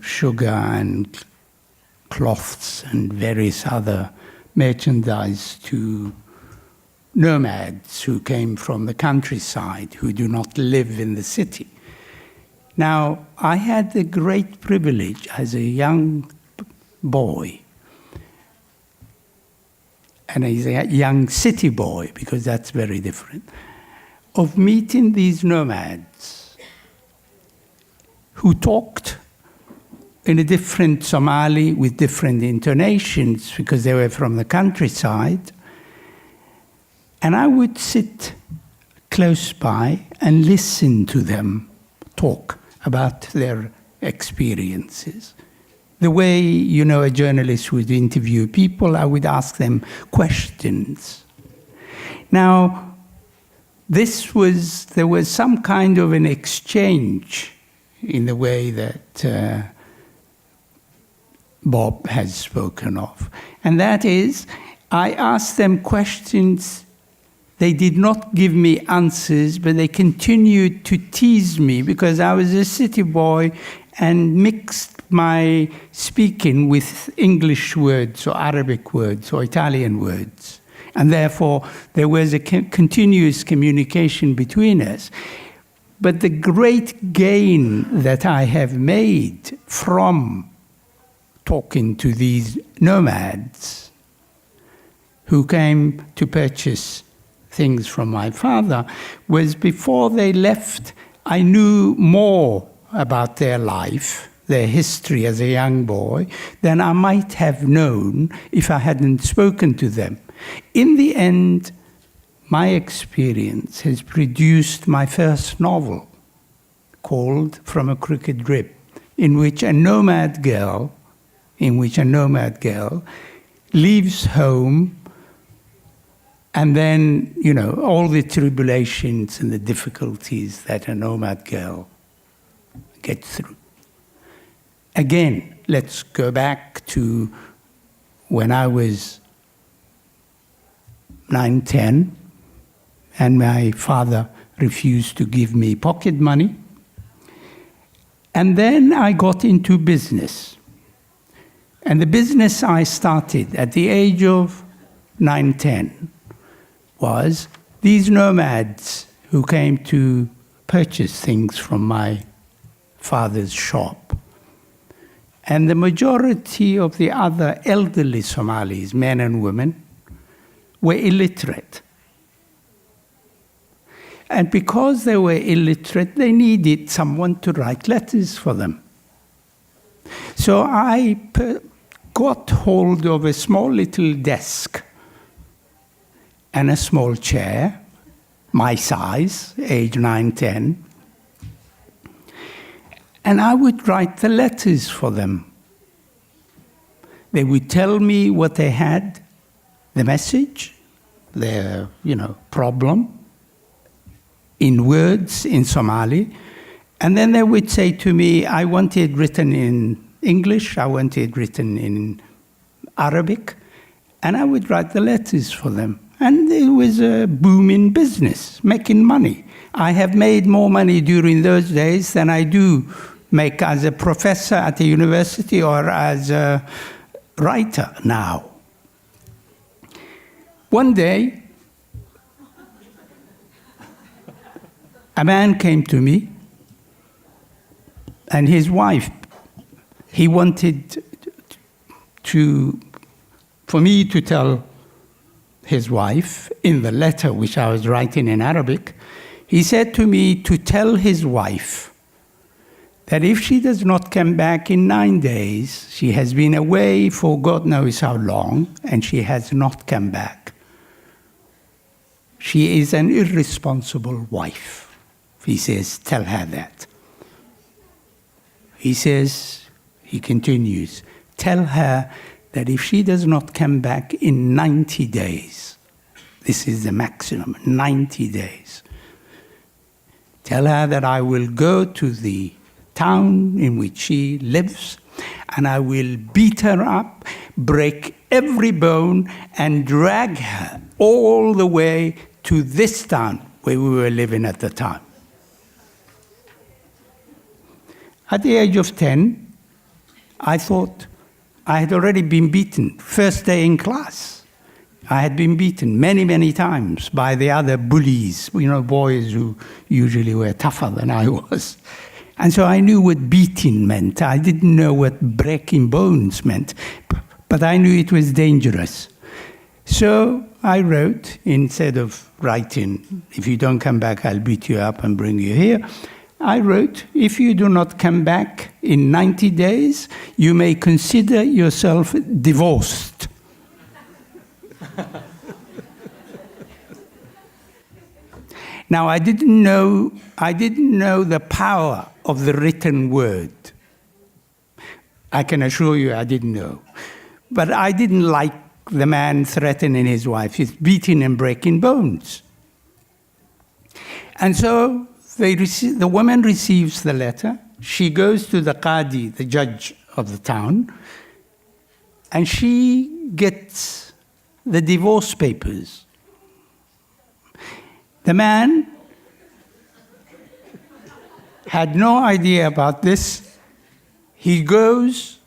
C: sugar and cloths and various other merchandise to nomads who came from the countryside, who do not live in the city. Now, I had the great privilege as a young boy, and as a young city boy, because that's very different, of meeting these nomads who talked in a different Somali with different intonations because they were from the countryside. And I would sit close by and listen to them talk about their experiences. The way, a journalist would interview people, I would ask them questions. Now, there was some kind of an exchange in the way that Bob has spoken of. And that is, I asked them questions. They did not give me answers, but they continued to tease me because I was a city boy and mixed my speaking with English words or Arabic words or Italian words. And therefore, there was a continuous communication between us. But the great gain that I have made from talking to these nomads who came to purchase things from my father was before they left, I knew more about their life their history as a young boy than I might have known if I hadn't spoken to them. In the end, my experience has produced my first novel called From a Crooked Rib, in which a nomad girl leaves home, and then, you know, all the tribulations and the difficulties that a nomad girl gets through. Again, let's go back to when I was 9, 10, and my father refused to give me pocket money. And then I got into business. And the business I started at the age of 9, 10 was these nomads who came to purchase things from my father's shop. And the majority of the other elderly Somalis, men and women, were illiterate. And because they were illiterate, they needed someone to write letters for them. So I got hold of a small little desk and a small chair, my size, age 9, 10, and I would write the letters for them. They would tell me what they had, the message, their, problem, in words in Somali, and then they would say to me, I want it written in English, I want it written in Arabic, and I would write the letters for them. And it was a booming business, making money. I have made more money during those days than I do make as a professor at a university or as a writer now. One day, a man came to me, and his wife, he wanted for me to tell his wife, in the letter which I was writing in Arabic, he said to me to tell his wife that if she does not come back in 9 days, she has been away for God knows how long, and she has not come back. She is an irresponsible wife. He says, tell her that. He continues, tell her that if she does not come back in 90 days, this is the maximum, 90 days, tell her that I will go to the town in which she lives, and I will beat her up, break every bone, and drag her all the way to this town where we were living at the time. At the age of 10, I thought I had already been beaten. First day in class, I had been beaten many, many times by the other bullies, boys who usually were tougher than I was. And so I knew what beating meant. I didn't know what breaking bones meant, but I knew it was dangerous. So I wrote, instead of writing, if you don't come back, I'll beat you up and bring you here, I wrote, if you do not come back in 90 days, you may consider yourself divorced. Now, I didn't know the power of the written word. I can assure you I didn't know. But I didn't like the man threatening his wife. He's beating and breaking bones. And so the woman receives the letter. She goes to the Qadi, the judge of the town, and she gets the divorce papers. The man had no idea about this. He goes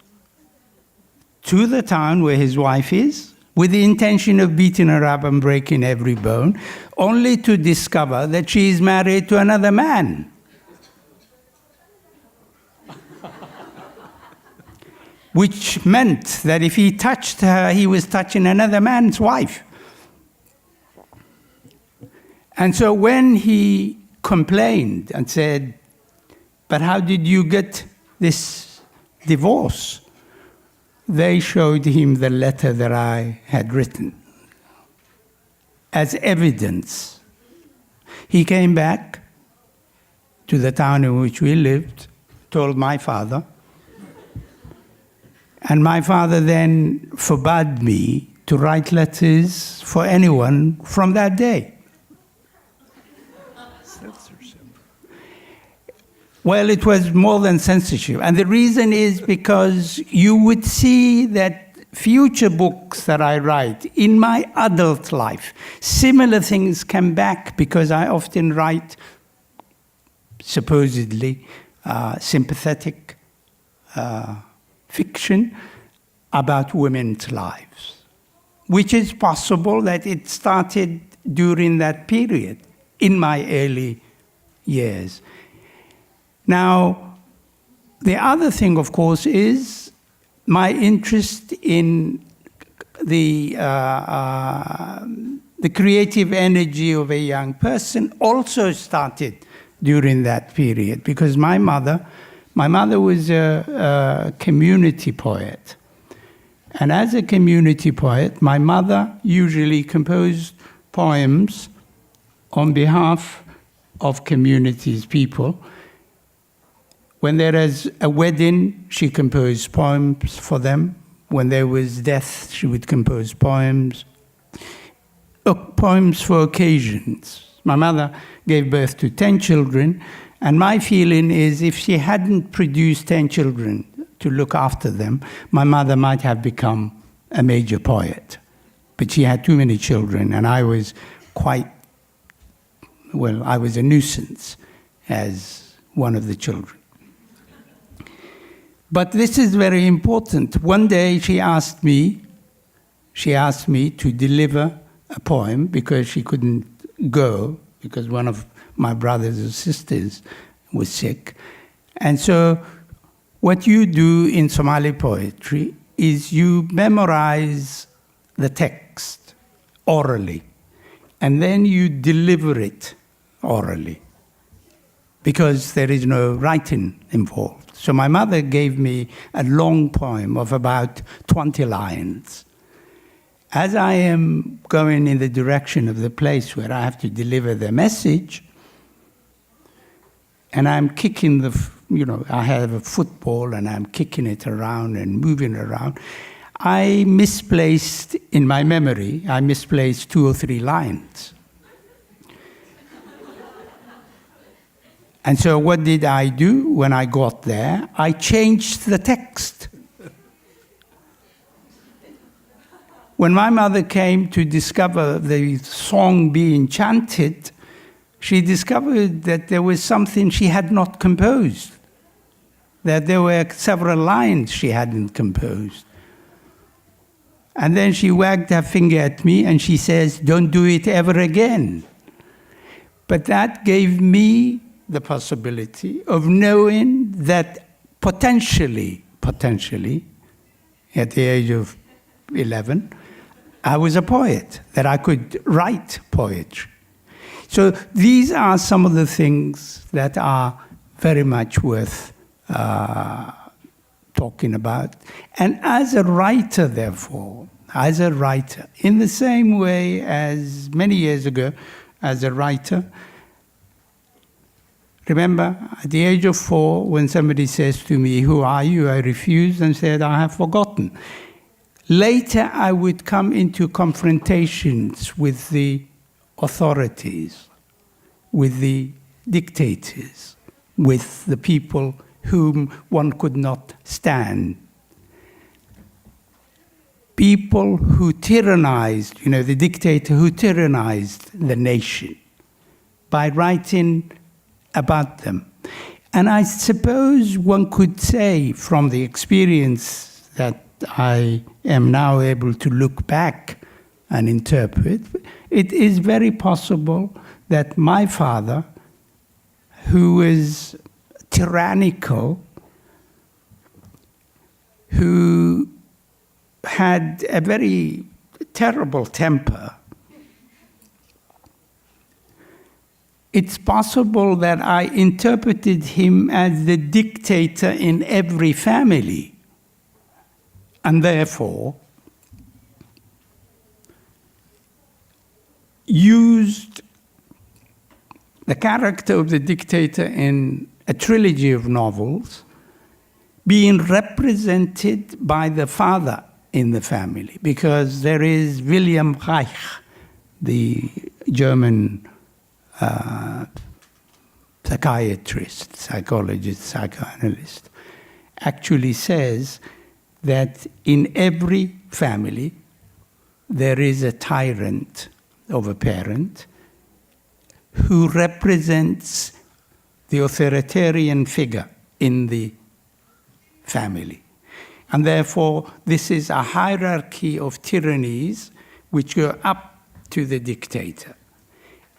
C: to the town where his wife is with the intention of beating her up and breaking every bone, only to discover that she is married to another man. Which meant that if he touched her, he was touching another man's wife. And so when he complained and said, but how did you get this divorce, they showed him the letter that I had written as evidence. He came back to the town in which we lived, told my father, and my father then forbade me to write letters for anyone from that day. Well, it was more than censorship. And the reason is because you would see that future books that I write in my adult life, similar things come back because I often write supposedly sympathetic fiction about women's lives, which is possible that it started during that period in my early years. Now, the other thing, of course, is my interest in the creative energy of a young person also started during that period, because my mother was a community poet. And as a community poet, my mother usually composed poems on behalf of communities, people. When there is a wedding, she composed poems for them. When there was death, she would compose poems. Poems for occasions. My mother gave birth to 10 children, and my feeling is if she hadn't produced 10 children to look after them, my mother might have become a major poet. But she had too many children, and I was I was a nuisance as one of the children. But this is very important. One day she asked me to deliver a poem because she couldn't go, because one of my brothers or sisters was sick. And so what you do in Somali poetry is you memorize the text orally, and then you deliver it orally, because there is no writing involved. So my mother gave me a long poem of about 20 lines. As I am going in the direction of the place where I have to deliver the message, and I'm kicking I have a football and I'm kicking it around and moving around, I misplaced, in my memory, 2 or 3 lines. And so what did I do when I got there? I changed the text. When my mother came to discover the song being chanted, she discovered that there was something she had not composed, that there were several lines she hadn't composed. And then she wagged her finger at me and she says, "Don't do it ever again." But that gave me the possibility of knowing that potentially, at the age of 11, I was a poet, that I could write poetry. So these are some of the things that are very much worth talking about. And as a writer, therefore, in the same way as many years ago, as a writer, remember, at the age of 4, when somebody says to me, "Who are you?" I refused and said, "I have forgotten." Later, I would come into confrontations with the authorities, with the dictators, with the people whom one could not stand. People who tyrannized, the dictator who tyrannized the nation by writing about them. And I suppose one could say, from the experience that I am now able to look back and interpret, it is very possible that my father, who was tyrannical, who had a very terrible temper, it's possible that I interpreted him as the dictator in every family, and therefore used the character of the dictator in a trilogy of novels being represented by the father in the family, because there is William Reich, the German psychiatrist, psychologist, psychoanalyst, actually says that in every family there is a tyrant of a parent who represents the authoritarian figure in the family. And therefore, this is a hierarchy of tyrannies which go up to the dictator.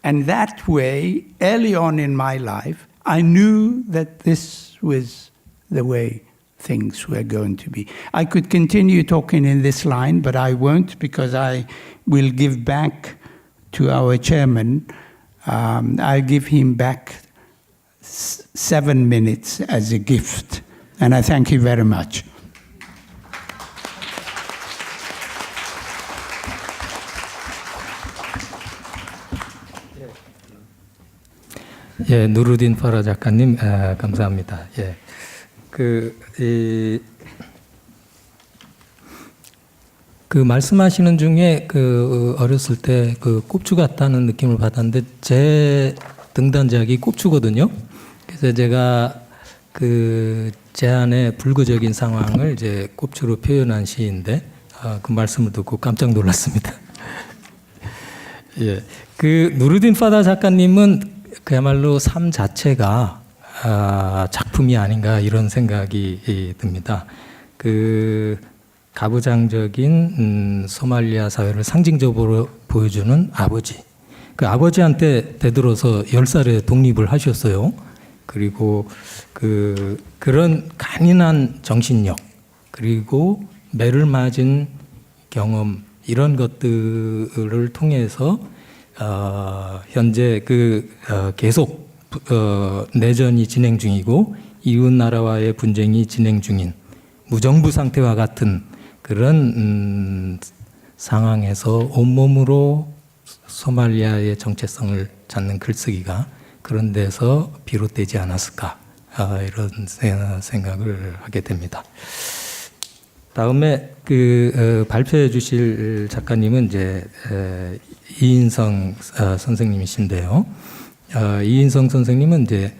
C: And that way, early on in my life, I knew that this was the way things were going to be. I could continue talking in this line, but I won't, because I will give back to our chairman. I'll give him back 7 minutes as a gift. And I thank you very much.
A: 예, 누르딘 파라 작가님, 감사합니다. 예, 그 말씀하시는 중에 어렸을 때 꼽추 같다는 느낌을 받았는데 제 등단작이 꼽추거든요. 그래서 제가 제 안의 불구적인 상황을 이제 꼽추로 표현한 시인데 그 말씀을 듣고 깜짝 놀랐습니다. 예, 누르딘 파다 작가님은 그야말로 삶 자체가 작품이 아닌가 이런 생각이 듭니다. 가부장적인 소말리아 사회를 상징적으로 보여주는 아버지. 그 아버지한테 대들어서 10살에 독립을 하셨어요. 그리고 그런 간인한 정신력, 그리고 매를 맞은 경험, 이런 것들을 통해서 현재 계속 내전이 진행 중이고 이웃 나라와의 분쟁이 진행 중인 무정부 상태와 같은 그런 상황에서 온몸으로 소말리아의 정체성을 찾는 글쓰기가 그런 데서 비롯되지 않았을까, 이런 생각을 하게 됩니다. 다음에 발표해 주실 작가님은 이제 이인성 선생님이신데요. 이인성 선생님은 이제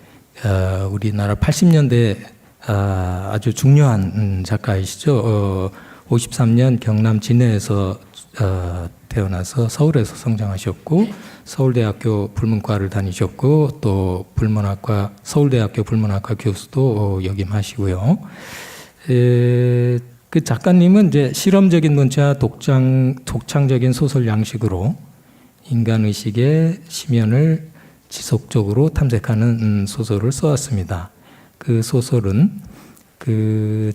A: 우리나라 80년대 아주 중요한 작가이시죠. 53년 경남 진해에서 태어나서 서울에서 성장하셨고 서울대학교 불문과를 다니셨고 또 서울대학교 불문학과 교수도 역임하시고요. 그 작가님은 이제 실험적인 문체와 독창적인 소설 양식으로 인간의식의 심연을 지속적으로 탐색하는 소설을 써왔습니다. 그 소설은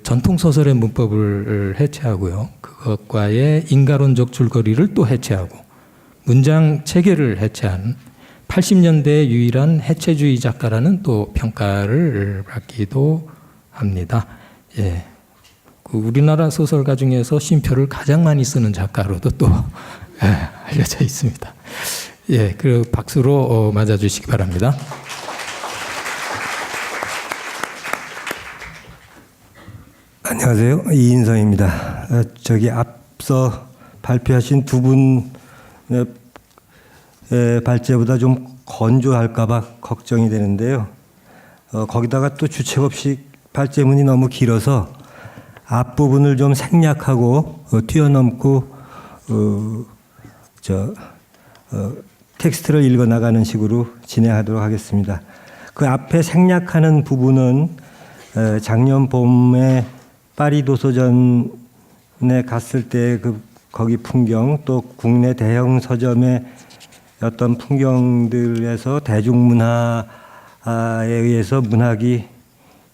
A: 전통 소설의 문법을 해체하고요. 그것과의 인가론적 줄거리를 또 해체하고 문장 체계를 해체한 80년대의 유일한 해체주의 작가라는 또 평가를 받기도 합니다. 예. 우리나라 소설가 중에서 쉼표를 가장 많이 쓰는 작가로도 또 알려져 있습니다. 예, 박수로 맞아주시기 바랍니다.
D: 안녕하세요. 이인성입니다. 앞서 발표하신 두 분의 발제보다 좀 건조할까봐 걱정이 되는데요. 거기다가 또 주책 없이 발제문이 너무 길어서 앞부분을 좀 생략하고 뛰어넘고 텍스트를 읽어나가는 식으로 진행하도록 하겠습니다. 그 앞에 생략하는 부분은 작년 봄에 파리 도서전에 갔을 때 거기 풍경, 또 국내 대형 서점의 어떤 풍경들에서 대중문화에 의해서 문학이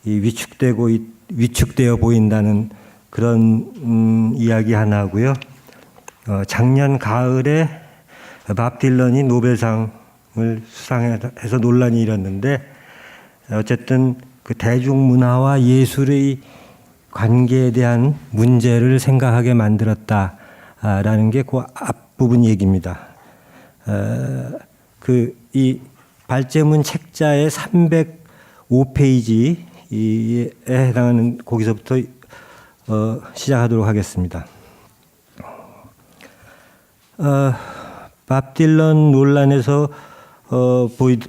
D: 위축되어 보인다는 그런 이야기 하나 하고요. 작년 가을에 밥 딜런이 노벨상을 수상해서 논란이 일었는데 어쨌든 그 대중문화와 예술의 관계에 대한 문제를 생각하게 만들었다라는 게 그 앞부분 얘기입니다. 이 발제문 책자의 305페이지에 해당하는 거기서부터 시작하도록 하겠습니다. 밥 딜런 논란에서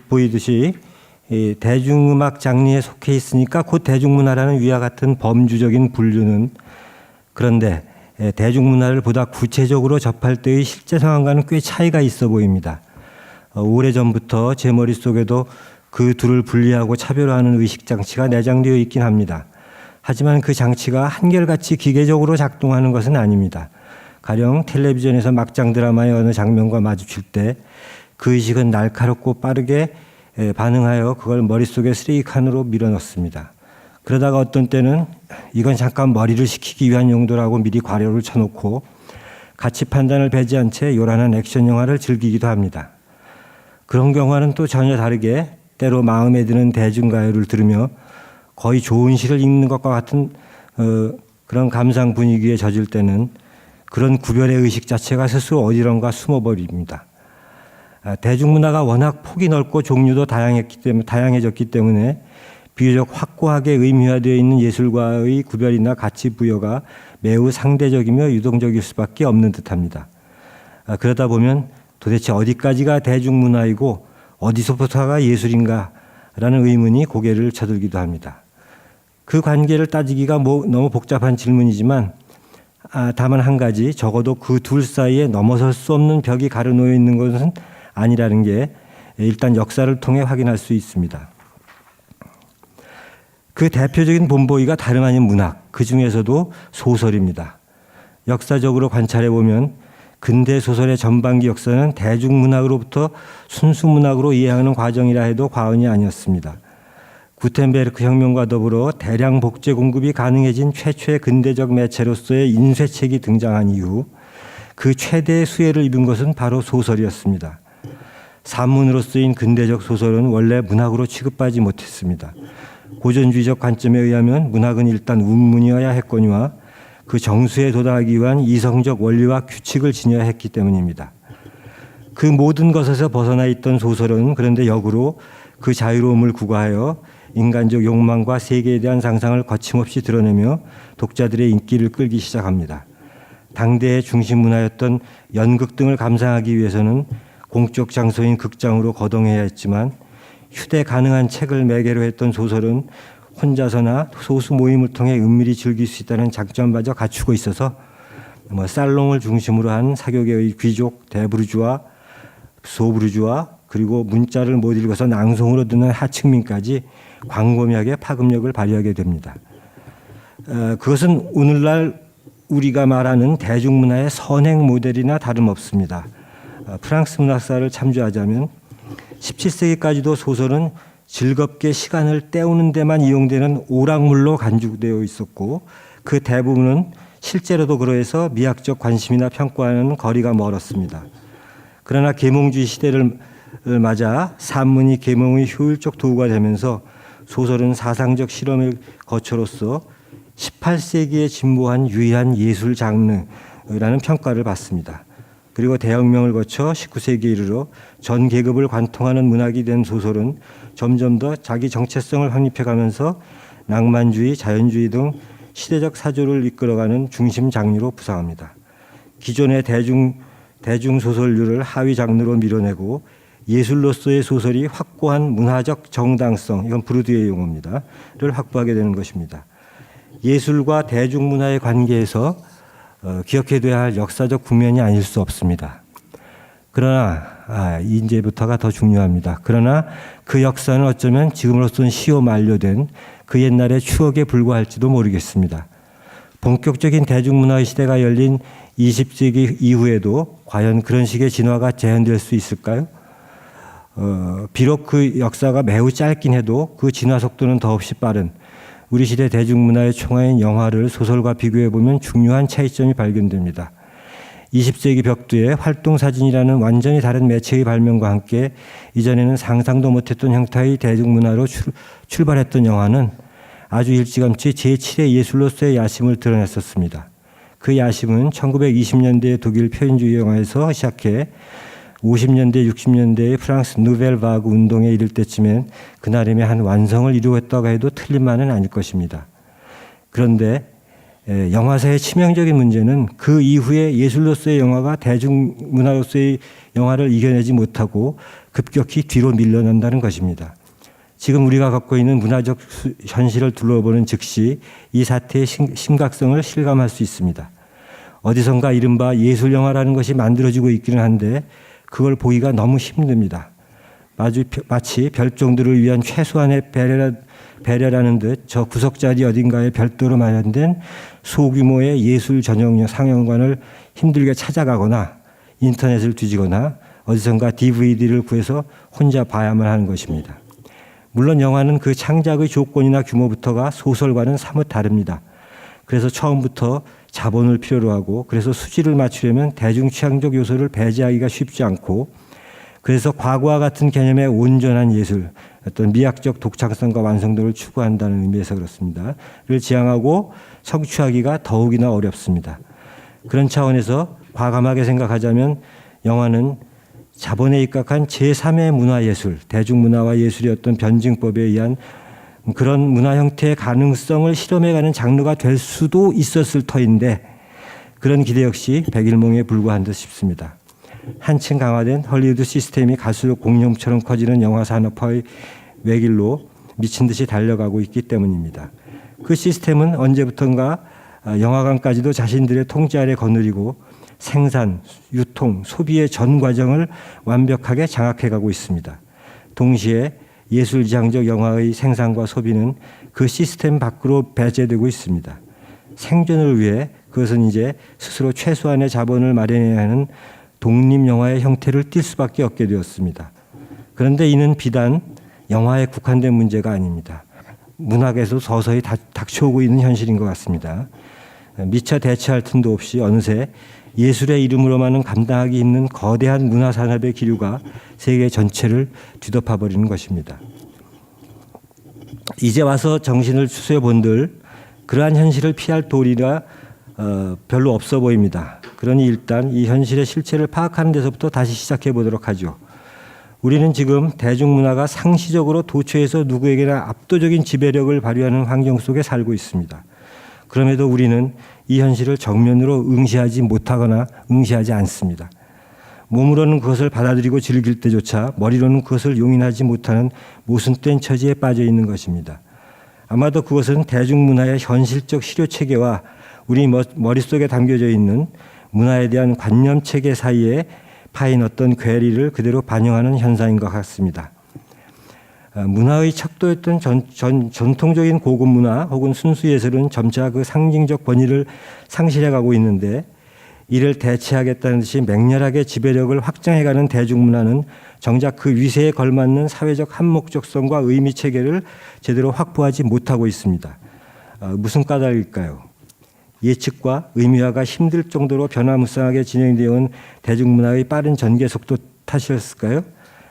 D: 보이듯이 이 대중음악 장르에 속해 있으니까 곧 대중문화라는 위와 같은 범주적인 분류는, 그런데 대중문화를 보다 구체적으로 접할 때의 실제 상황과는 꽤 차이가 있어 보입니다. 오래전부터 제 머릿속에도 그 둘을 분리하고 차별화하는 의식장치가 내장되어 있긴 합니다. 하지만 그 장치가 한결같이 기계적으로 작동하는 것은 아닙니다. 가령 텔레비전에서 막장 드라마의 어느 장면과 마주칠 때 그 의식은 날카롭고 빠르게 반응하여 그걸 머릿속에 쓰레기칸으로 밀어넣습니다. 그러다가 어떤 때는 이건 잠깐 머리를 식히기 위한 용도라고 미리 과료를 쳐놓고 가치 판단을 배제한 채 요란한 액션 영화를 즐기기도 합니다. 그런 경우와는 또 전혀 다르게 때로 마음에 드는 대중가요를 들으며 거의 좋은 시를 읽는 것과 같은 그런 감상 분위기에 젖을 때는 그런 구별의 의식 자체가 스스로 어디론가 숨어버립니다. 대중문화가 워낙 폭이 넓고 종류도 다양해졌기 때문에 비교적 확고하게 의미화되어 있는 예술과의 구별이나 가치 부여가 매우 상대적이며 유동적일 수밖에 없는 듯합니다. 그러다 보면 도대체 어디까지가 대중문화이고 어디서부터가 예술인가라는 의문이 고개를 쳐들기도 합니다. 그 관계를 따지기가 너무 복잡한 질문이지만 다만 한 가지, 적어도 그 둘 사이에 넘어설 수 없는 벽이 가려놓여 있는 것은 아니라는 게 일단 역사를 통해 확인할 수 있습니다. 그 대표적인 본보기가 다름 아닌 문학, 그 중에서도 소설입니다. 역사적으로 관찰해 보면 근대 소설의 전반기 역사는 대중문학으로부터 순수문학으로 이해하는 과정이라 해도 과언이 아니었습니다. 구텐베르크 혁명과 더불어 대량 복제 공급이 가능해진 최초의 근대적 매체로서의 인쇄책이 등장한 이후 그 최대의 수혜를 입은 것은 바로 소설이었습니다. 산문으로 쓰인 근대적 소설은 원래 문학으로 취급하지 못했습니다. 고전주의적 관점에 의하면 문학은 일단 운문이어야 했거니와 그 정수에 도달하기 위한 이성적 원리와 규칙을 지녀야 했기 때문입니다. 그 모든 것에서 벗어나 있던 소설은 그런데 역으로 그 자유로움을 구가하여 인간적 욕망과 세계에 대한 상상을 거침없이 드러내며 독자들의 인기를 끌기 시작합니다. 당대의 중심 문화였던 연극 등을 감상하기 위해서는 공적 장소인 극장으로 거동해야 했지만 휴대 가능한 책을 매개로 했던 소설은 혼자서나 소수 모임을 통해 은밀히 즐길 수 있다는 장점마저 갖추고 있어서 살롱을 중심으로 한 사교계의 귀족, 대부르주아, 소부르주아, 그리고 문자를 못 읽어서 낭송으로 듣는 하층민까지 광범위하게 파급력을 발휘하게 됩니다. 그것은 오늘날 우리가 말하는 대중문화의 선행 모델이나 다름없습니다. 프랑스 문학사를 참조하자면 17세기까지도 소설은 즐겁게 시간을 때우는 데만 이용되는 오락물로 간주되어 있었고 그 대부분은 실제로도 그러해서 미학적 관심이나 평가와는 거리가 멀었습니다. 그러나 계몽주의 시대를 맞아 산문이 계몽의 효율적 도구가 되면서 소설은 사상적 실험의 거처로서 18세기에 진보한 유일한 예술 장르라는 평가를 받습니다. 그리고 대혁명을 거쳐 19세기에 이르러 전 계급을 관통하는 문학이 된 소설은 점점 더 자기 정체성을 확립해가면서 낭만주의, 자연주의 등 시대적 사조를 이끌어가는 중심 장르로 부상합니다. 기존의 대중소설류를 하위 장르로 밀어내고 예술로서의 소설이 확고한 문화적 정당성, 이건 브루드의 용어입니다. 를 확보하게 되는 것입니다. 예술과 대중문화의 관계에서 기억해둬야 할 역사적 국면이 아닐 수 없습니다. 그러나 이제부터가 더 중요합니다. 그러나 그 역사는 어쩌면 지금으로서는 시효 만료된 그 옛날의 추억에 불과할지도 모르겠습니다. 본격적인 대중문화의 시대가 열린 20세기 이후에도 과연 그런 식의 진화가 재현될 수 있을까요? 비록 그 역사가 매우 짧긴 해도 그 진화 속도는 더없이 빠른 우리 시대 대중문화의 총화인 영화를 소설과 비교해 보면 중요한 차이점이 발견됩니다. 20세기 벽두의 활동사진이라는 완전히 다른 매체의 발명과 함께 이전에는 상상도 못했던 형태의 대중문화로 출발했던 영화는 아주 일찌감치 제7의 예술로서의 야심을 드러냈었습니다. 그 야심은 1920년대 독일 표현주의 영화에서 시작해 50년대, 60년대의 프랑스 누벨 바그 운동에 이를 때쯤엔 그나름의 한 완성을 이루었다고 해도 틀린 말은 아닐 것입니다. 그런데 영화사의 치명적인 문제는 그 이후에 예술로서의 영화가 대중문화로서의 영화를 이겨내지 못하고 급격히 뒤로 밀려난다는 것입니다. 지금 우리가 갖고 있는 문화적 현실을 둘러보는 즉시 이 사태의 심각성을 실감할 수 있습니다. 어디선가 이른바 예술영화라는 것이 만들어지고 있기는 한데 그걸 보기가 너무 힘듭니다. 마치 별종들을 위한 최소한의 배려라는 듯 저 구석자리 어딘가에 별도로 마련된 소규모의 예술 전용 상영관을 힘들게 찾아가거나 인터넷을 뒤지거나 어디선가 DVD를 구해서 혼자 봐야만 하는 것입니다. 물론 영화는 그 창작의 조건이나 규모부터가 소설과는 사뭇 다릅니다. 그래서 처음부터 자본을 필요로 하고 그래서 수지를 맞추려면 대중취향적 요소를 배제하기가 쉽지 않고 그래서 과거와 같은 개념의 온전한 예술, 어떤 미학적 독창성과 완성도를 추구한다는 의미에서 그렇습니다. 를 지향하고 성취하기가 더욱이나 어렵습니다. 그런 차원에서 과감하게 생각하자면 영화는 자본에 입각한 제3의 문화예술, 대중문화와 예술의 어떤 변증법에 의한 그런 문화 형태의 가능성을 실험해가는 장르가 될 수도 있었을 터인데 그런 기대 역시 백일몽에 불과한 듯 싶습니다. 한층 강화된 헐리우드 시스템이 갈수록 공룡처럼 커지는 영화 산업화의 외길로 미친 듯이 달려가고 있기 때문입니다. 그 시스템은 언제부턴가 영화관까지도 자신들의 통제 아래 거느리고 생산, 유통, 소비의 전 과정을 완벽하게 장악해가고 있습니다. 동시에 예술지향적 영화의 생산과 소비는 그 시스템 밖으로 배제되고 있습니다. 생존을 위해 그것은 이제 스스로 최소한의 자본을 마련해야 하는 독립영화의 형태를 띌 수밖에 없게 되었습니다. 그런데 이는 비단 영화에 국한된 문제가 아닙니다. 문학에서 서서히 닥쳐오고 있는 현실인 것 같습니다. 미처 대처할 틈도 없이 어느새 예술의 이름으로만은 감당하기 힘든 거대한 문화산업의 기류가 세계 전체를 뒤덮어버리는 것입니다. 이제 와서 정신을 추스려 본들 그러한 현실을 피할 도리가 별로 없어 보입니다. 그러니 일단 이 현실의 실체를 파악하는 데서부터 다시 시작해 보도록 하죠. 우리는 지금 대중문화가 상시적으로 도처에서 누구에게나 압도적인 지배력을 발휘하는 환경 속에 살고 있습니다. 그럼에도 우리는 이 현실을 정면으로 응시하지 못하거나 응시하지 않습니다. 몸으로는 그것을 받아들이고 즐길 때조차 머리로는 그것을 용인하지 못하는 모순된 처지에 빠져 있는 것입니다. 아마도 그것은 대중문화의 현실적 실효체계와 우리 머릿속에 담겨져 있는 문화에 대한 관념체계 사이에 파인 어떤 괴리를 그대로 반영하는 현상인 것 같습니다. 문화의 척도였던 전통적인 고급 문화 혹은 순수 예술은 점차 그 상징적 권위를 상실해가고 있는데 이를 대체하겠다는 듯이 맹렬하게 지배력을 확장해가는 대중문화는 정작 그 위세에 걸맞는 사회적 한목적성과 의미 체계를 제대로 확보하지 못하고 있습니다. 무슨 까닭일까요? 예측과 의미화가 힘들 정도로 변화무쌍하게 진행되어 온 대중문화의 빠른 전개 속도 탓이었을까요?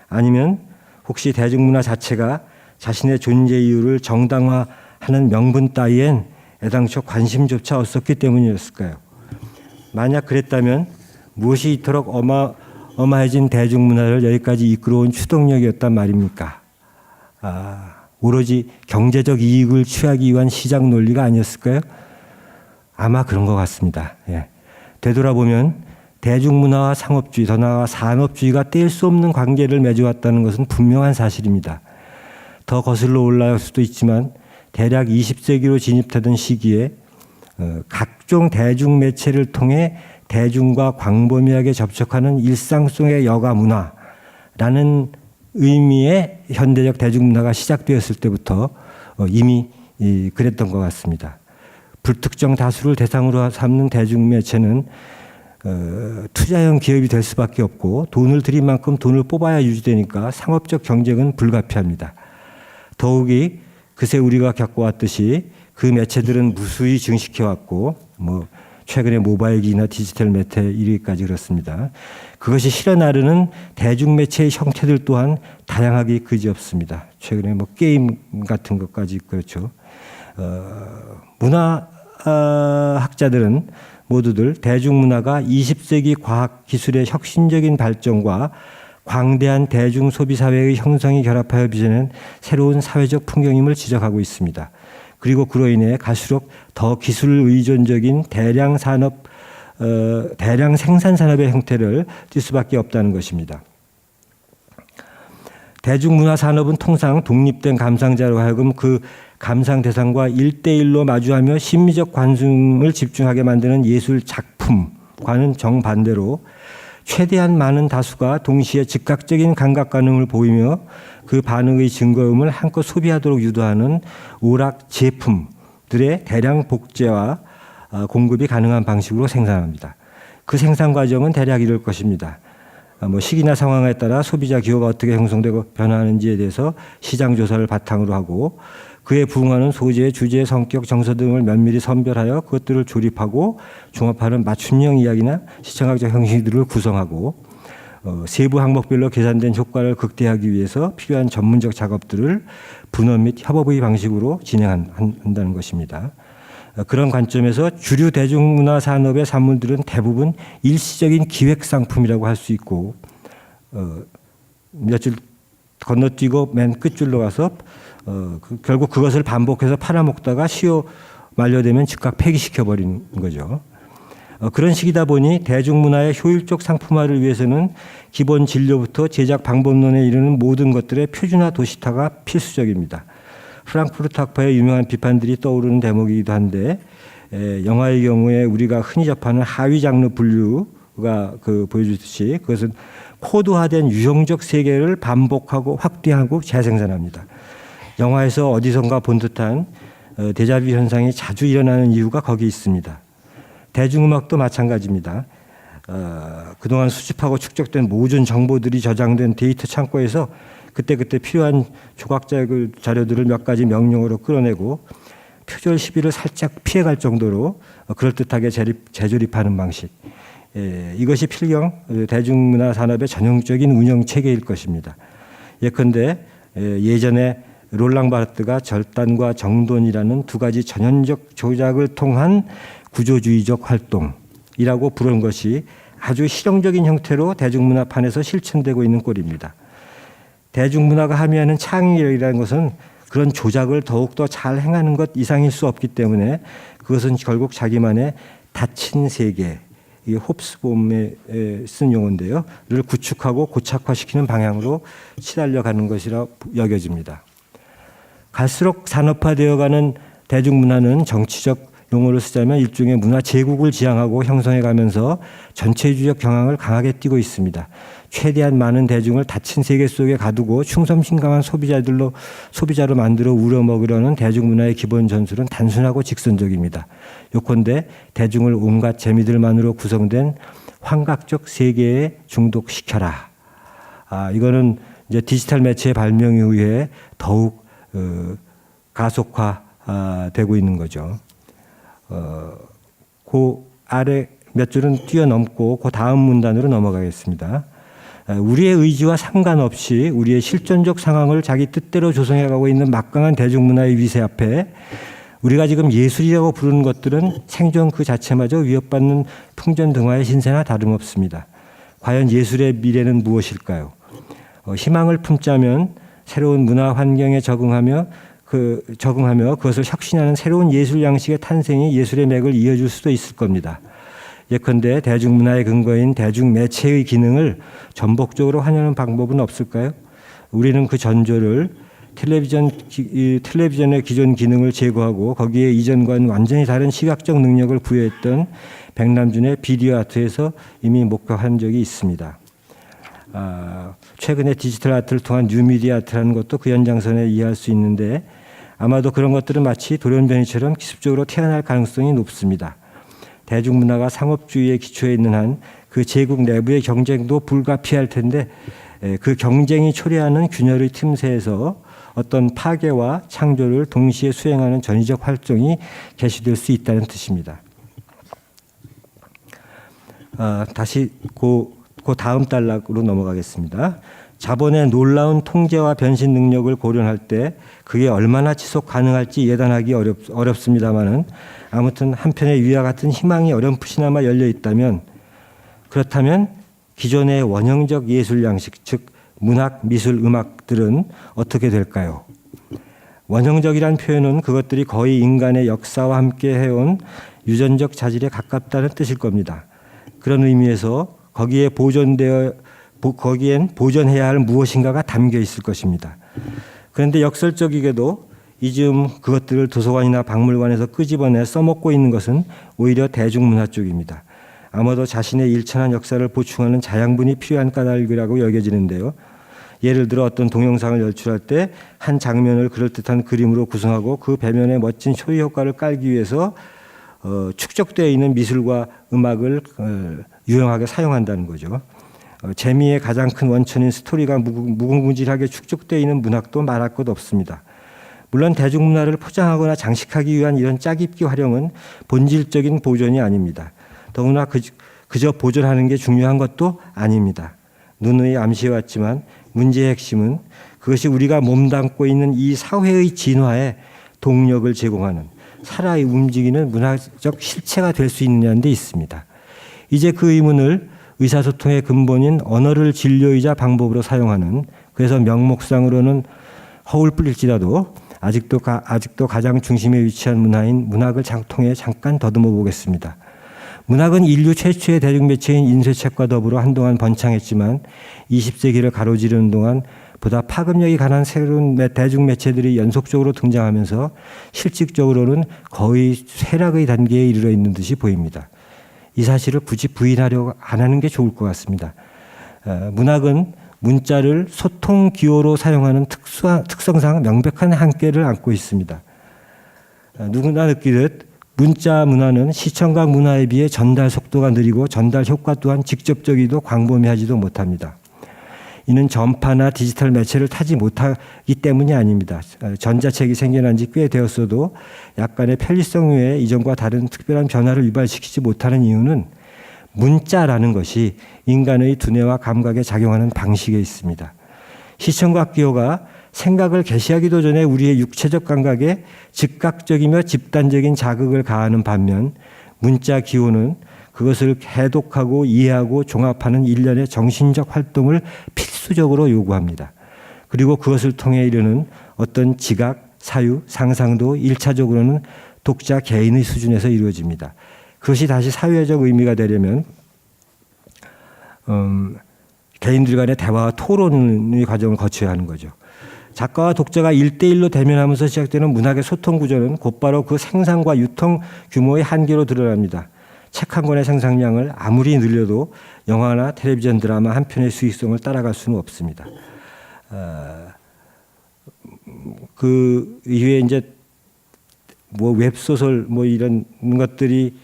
D: 아니면 혹시 대중문화 자체가 자신의 존재 이유를 정당화하는 명분 따위엔 애당초 관심조차 없었기 때문이었을까요? 만약 그랬다면 무엇이 이토록 어마해진 대중문화를 여기까지 이끌어온 추동력이었단 말입니까? 오로지 경제적 이익을 취하기 위한 시장 논리가 아니었을까요? 아마 그런 것 같습니다. 예. 되돌아보면 대중문화와 상업주의, 더 나아가 산업주의가 뗄 수 없는 관계를 맺어왔다는 것은 분명한 사실입니다. 더 거슬러 올라갈 수도 있지만 대략 20세기로 진입하던 시기에 각종 대중매체를 통해 대중과 광범위하게 접촉하는 일상 속의 여가 문화라는 의미의 현대적 대중문화가 시작되었을 때부터 이미 그랬던 것 같습니다. 불특정 다수를 대상으로 삼는 대중매체는 투자형 기업이 될 수밖에 없고 돈을 들인 만큼 돈을 뽑아야 유지되니까 상업적 경쟁은 불가피합니다. 더욱이 그새 우리가 겪어왔듯이 그 매체들은 무수히 증식해왔고 최근에 모바일기기나 디지털 매체 이르기까지 그렇습니다. 그것이 실어 나르는 대중매체의 형태들 또한 다양하기 그지없습니다. 최근에 뭐 게임 같은 것까지 그렇죠. 문화학자들은 모두들 대중문화가 20세기 과학기술의 혁신적인 발전과 광대한 대중 소비사회의 형성이 결합하여 빚어낸 새로운 사회적 풍경임을 지적하고 있습니다. 그리고 그로 인해 갈수록 더 기술 의존적인 대량 생산 산업의 형태를 띨 수밖에 없다는 것입니다. 대중문화 산업은 통상 독립된 감상자로 하여금 그 감상 대상과 1대1로 마주하며 심미적 관심을 집중하게 만드는 예술 작품과는 정반대로 최대한 많은 다수가 동시에 즉각적인 감각 반응을 보이며 그 반응의 증거음을 한껏 소비하도록 유도하는 오락 제품들의 대량 복제와 공급이 가능한 방식으로 생산합니다. 그 생산 과정은 대략 이럴 것입니다. 시기나 상황에 따라 소비자 기호가 어떻게 형성되고 변화하는지에 대해서 시장 조사를 바탕으로 하고 그에 부응하는 소재, 주제, 성격, 정서 등을 면밀히 선별하여 그것들을 조립하고 종합하는 맞춤형 이야기나 시청학적 형식들을 구성하고 세부 항목별로 계산된 효과를 극대화하기 위해서 필요한 전문적 작업들을 분업 및 협업의 방식으로 진행한다는 것입니다. 그런 관점에서 주류 대중문화 산업의 산물들은 대부분 일시적인 기획 상품이라고 할 수 있고 몇 줄 건너뛰고 맨 끝줄로 가서 결국 그것을 반복해서 팔아먹다가 시효 만료되면 즉각 폐기시켜버리는 거죠. 그런 식이다 보니 대중문화의 효율적 상품화를 위해서는 기본 진료부터 제작 방법론에 이르는 모든 것들의 표준화 도시화가 필수적입니다. 프랑크푸르트 학파의 유명한 비판들이 떠오르는 대목이기도 한데 영화의 경우에 우리가 흔히 접하는 하위 장르 분류가 보여주듯이 그것은 코드화된 유형적 세계를 반복하고 확대하고 재생산합니다. 영화에서 어디선가 본 듯한 데자뷰 현상이 자주 일어나는 이유가 거기 있습니다. 대중음악도 마찬가지입니다. 그동안 수집하고 축적된 모든 정보들이 저장된 데이터 창고에서 그때그때 필요한 조각적 자료들을 몇 가지 명령어로 끌어내고 표절 시비를 살짝 피해갈 정도로 그럴듯하게 재조립하는 방식. 이것이 필경 대중문화 산업의 전형적인 운영 체계일 것입니다. 예컨대 예전에 롤랑 바르트가 절단과 정돈이라는 두 가지 전형적 조작을 통한 구조주의적 활동이라고 부른 것이 아주 실용적인 형태로 대중문화판에서 실천되고 있는 꼴입니다. 대중문화가 함의하는 창의력이라는 것은 그런 조작을 더욱더 잘 행하는 것 이상일 수 없기 때문에 그것은 결국 자기만의 닫힌 세계, 이게 홉스봄에 쓴 용어인데요. 를 구축하고 고착화시키는 방향으로 치달려가는 것이라 여겨집니다. 갈수록 산업화되어가는 대중문화는 정치적 용어를 쓰자면 일종의 문화 제국을 지향하고 형성해가면서 전체주의적 경향을 강하게 띠고 있습니다. 최대한 많은 대중을 닫힌 세계 속에 가두고 충성심강한 소비자로 만들어 우려먹으려는 대중문화의 기본 전술은 단순하고 직선적입니다. 요컨대 대중을 온갖 재미들만으로 구성된 환각적 세계에 중독시켜라. 이거는 이제 디지털 매체의 발명에 의해 더욱 가속화되고 있는 거죠. 그 아래 몇 줄은 뛰어넘고 그 다음 문단으로 넘어가겠습니다. 우리의 의지와 상관없이 우리의 실존적 상황을 자기 뜻대로 조성해가고 있는 막강한 대중문화의 위세 앞에 우리가 지금 예술이라고 부르는 것들은 생존 그 자체마저 위협받는 풍전등화의 신세나 다름없습니다. 과연 예술의 미래는 무엇일까요? 희망을 품자면 새로운 문화 환경에 적응하며 그것을 혁신하는 새로운 예술 양식의 탄생이 예술의 맥을 이어줄 수도 있을 겁니다. 예컨대 대중문화의 근거인 대중매체의 기능을 전복적으로 환영하는 방법은 없을까요? 우리는 그 전조를 텔레비전의 기존 기능을 제거하고 거기에 이전과는 완전히 다른 시각적 능력을 부여했던 백남준의 비디오 아트에서 이미 목격한 적이 있습니다. 최근에 디지털 아트를 통한 뉴미디어 아트라는 것도 그 연장선에 이해할 수 있는데 아마도 그런 것들은 마치 돌연변이처럼 기습적으로 태어날 가능성이 높습니다. 대중문화가 상업주의의 기초에 있는 한 그 제국 내부의 경쟁도 불가피할 텐데 그 경쟁이 초래하는 균열의 틈새에서 어떤 파괴와 창조를 동시에 수행하는 전위적 활동이 개시될 수 있다는 뜻입니다. 다시 그 다음 단락으로 넘어가겠습니다. 자본의 놀라운 통제와 변신 능력을 고려할 때 그게 얼마나 지속 가능할지 예단하기 어렵습니다만은 아무튼 한편에 위와 같은 희망이 어렴풋이나마 열려 있다면 그렇다면 기존의 원형적 예술 양식 즉 문학, 미술, 음악들은 어떻게 될까요? 원형적이란 표현은 그것들이 거의 인간의 역사와 함께 해온 유전적 자질에 가깝다는 뜻일 겁니다. 그런 의미에서 거기엔 보존해야 할 무엇인가가 담겨 있을 것입니다. 그런데 역설적이게도 이즘 그것들을 도서관이나 박물관에서 끄집어내 써먹고 있는 것은 오히려 대중문화 쪽입니다. 아마도 자신의 일천한 역사를 보충하는 자양분이 필요한 까닭이라고 여겨지는데요. 예를 들어 어떤 동영상을 연출할 때 한 장면을 그럴듯한 그림으로 구성하고 그 배면에 멋진 쇼의 효과를 깔기 위해서 축적되어 있는 미술과 음악을 유용하게 사용한다는 거죠. 재미의 가장 큰 원천인 스토리가 무궁무진하게 축적되어 있는 문학도 말할 것 없습니다. 물론 대중문화를 포장하거나 장식하기 위한 이런 짜깁기 활용은 본질적인 보존이 아닙니다. 더구나 그저 보존하는 게 중요한 것도 아닙니다. 누누이 암시해왔지만 문제의 핵심은 그것이 우리가 몸담고 있는 이 사회의 진화에 동력을 제공하는 살아 움직이는 문화적 실체가 될 수 있느냐는 데 있습니다. 이제 그 의문을 의사소통의 근본인 언어를 진료이자 방법으로 사용하는 그래서 명목상으로는 허울뿐일지라도 아직도 가장 중심에 위치한 문화인 문학을 통해 잠깐 더듬어 보겠습니다. 문학은 인류 최초의 대중매체인 인쇄책과 더불어 한동안 번창했지만 20세기를 가로지르는 동안 보다 파급력이 강한 새로운 대중매체들이 연속적으로 등장하면서 실질적으로는 거의 쇠락의 단계에 이르러 있는 듯이 보입니다. 이 사실을 굳이 부인하려고 안 하는 게 좋을 것 같습니다. 문학은 문자를 소통 기호로 사용하는 특성상 명백한 한계를 안고 있습니다. 누구나 느끼듯 문자 문화는 시청각 문화에 비해 전달 속도가 느리고 전달 효과 또한 직접적이도 광범위하지도 못합니다. 이는 전파나 디지털 매체를 타지 못하기 때문이 아닙니다. 전자책이 생겨난 지 꽤 되었어도 약간의 편리성 외에 이전과 다른 특별한 변화를 유발시키지 못하는 이유는 문자라는 것이 인간의 두뇌와 감각에 작용하는 방식에 있습니다. 시청각 기호가 생각을 개시하기도 전에 우리의 육체적 감각에 즉각적이며 집단적인 자극을 가하는 반면 문자 기호는 그것을 해독하고 이해하고 종합하는 일련의 정신적 활동을 필수적으로 요구합니다. 그리고 그것을 통해 이르는 어떤 지각, 사유, 상상도 1차적으로는 독자 개인의 수준에서 이루어집니다. 그것이 다시 사회적 의미가 되려면 개인들 간의 대화와 토론의 과정을 거쳐야 하는 거죠. 작가와 독자가 1대1로 대면하면서 시작되는 문학의 소통 구조는 곧바로 그 생산과 유통 규모의 한계로 드러납니다. 책 한 권의 생산량을 아무리 늘려도 영화나 텔레비전 드라마 한 편의 수익성을 따라갈 수는 없습니다. 그 이후에 이제 뭐 웹소설 뭐 이런 것들이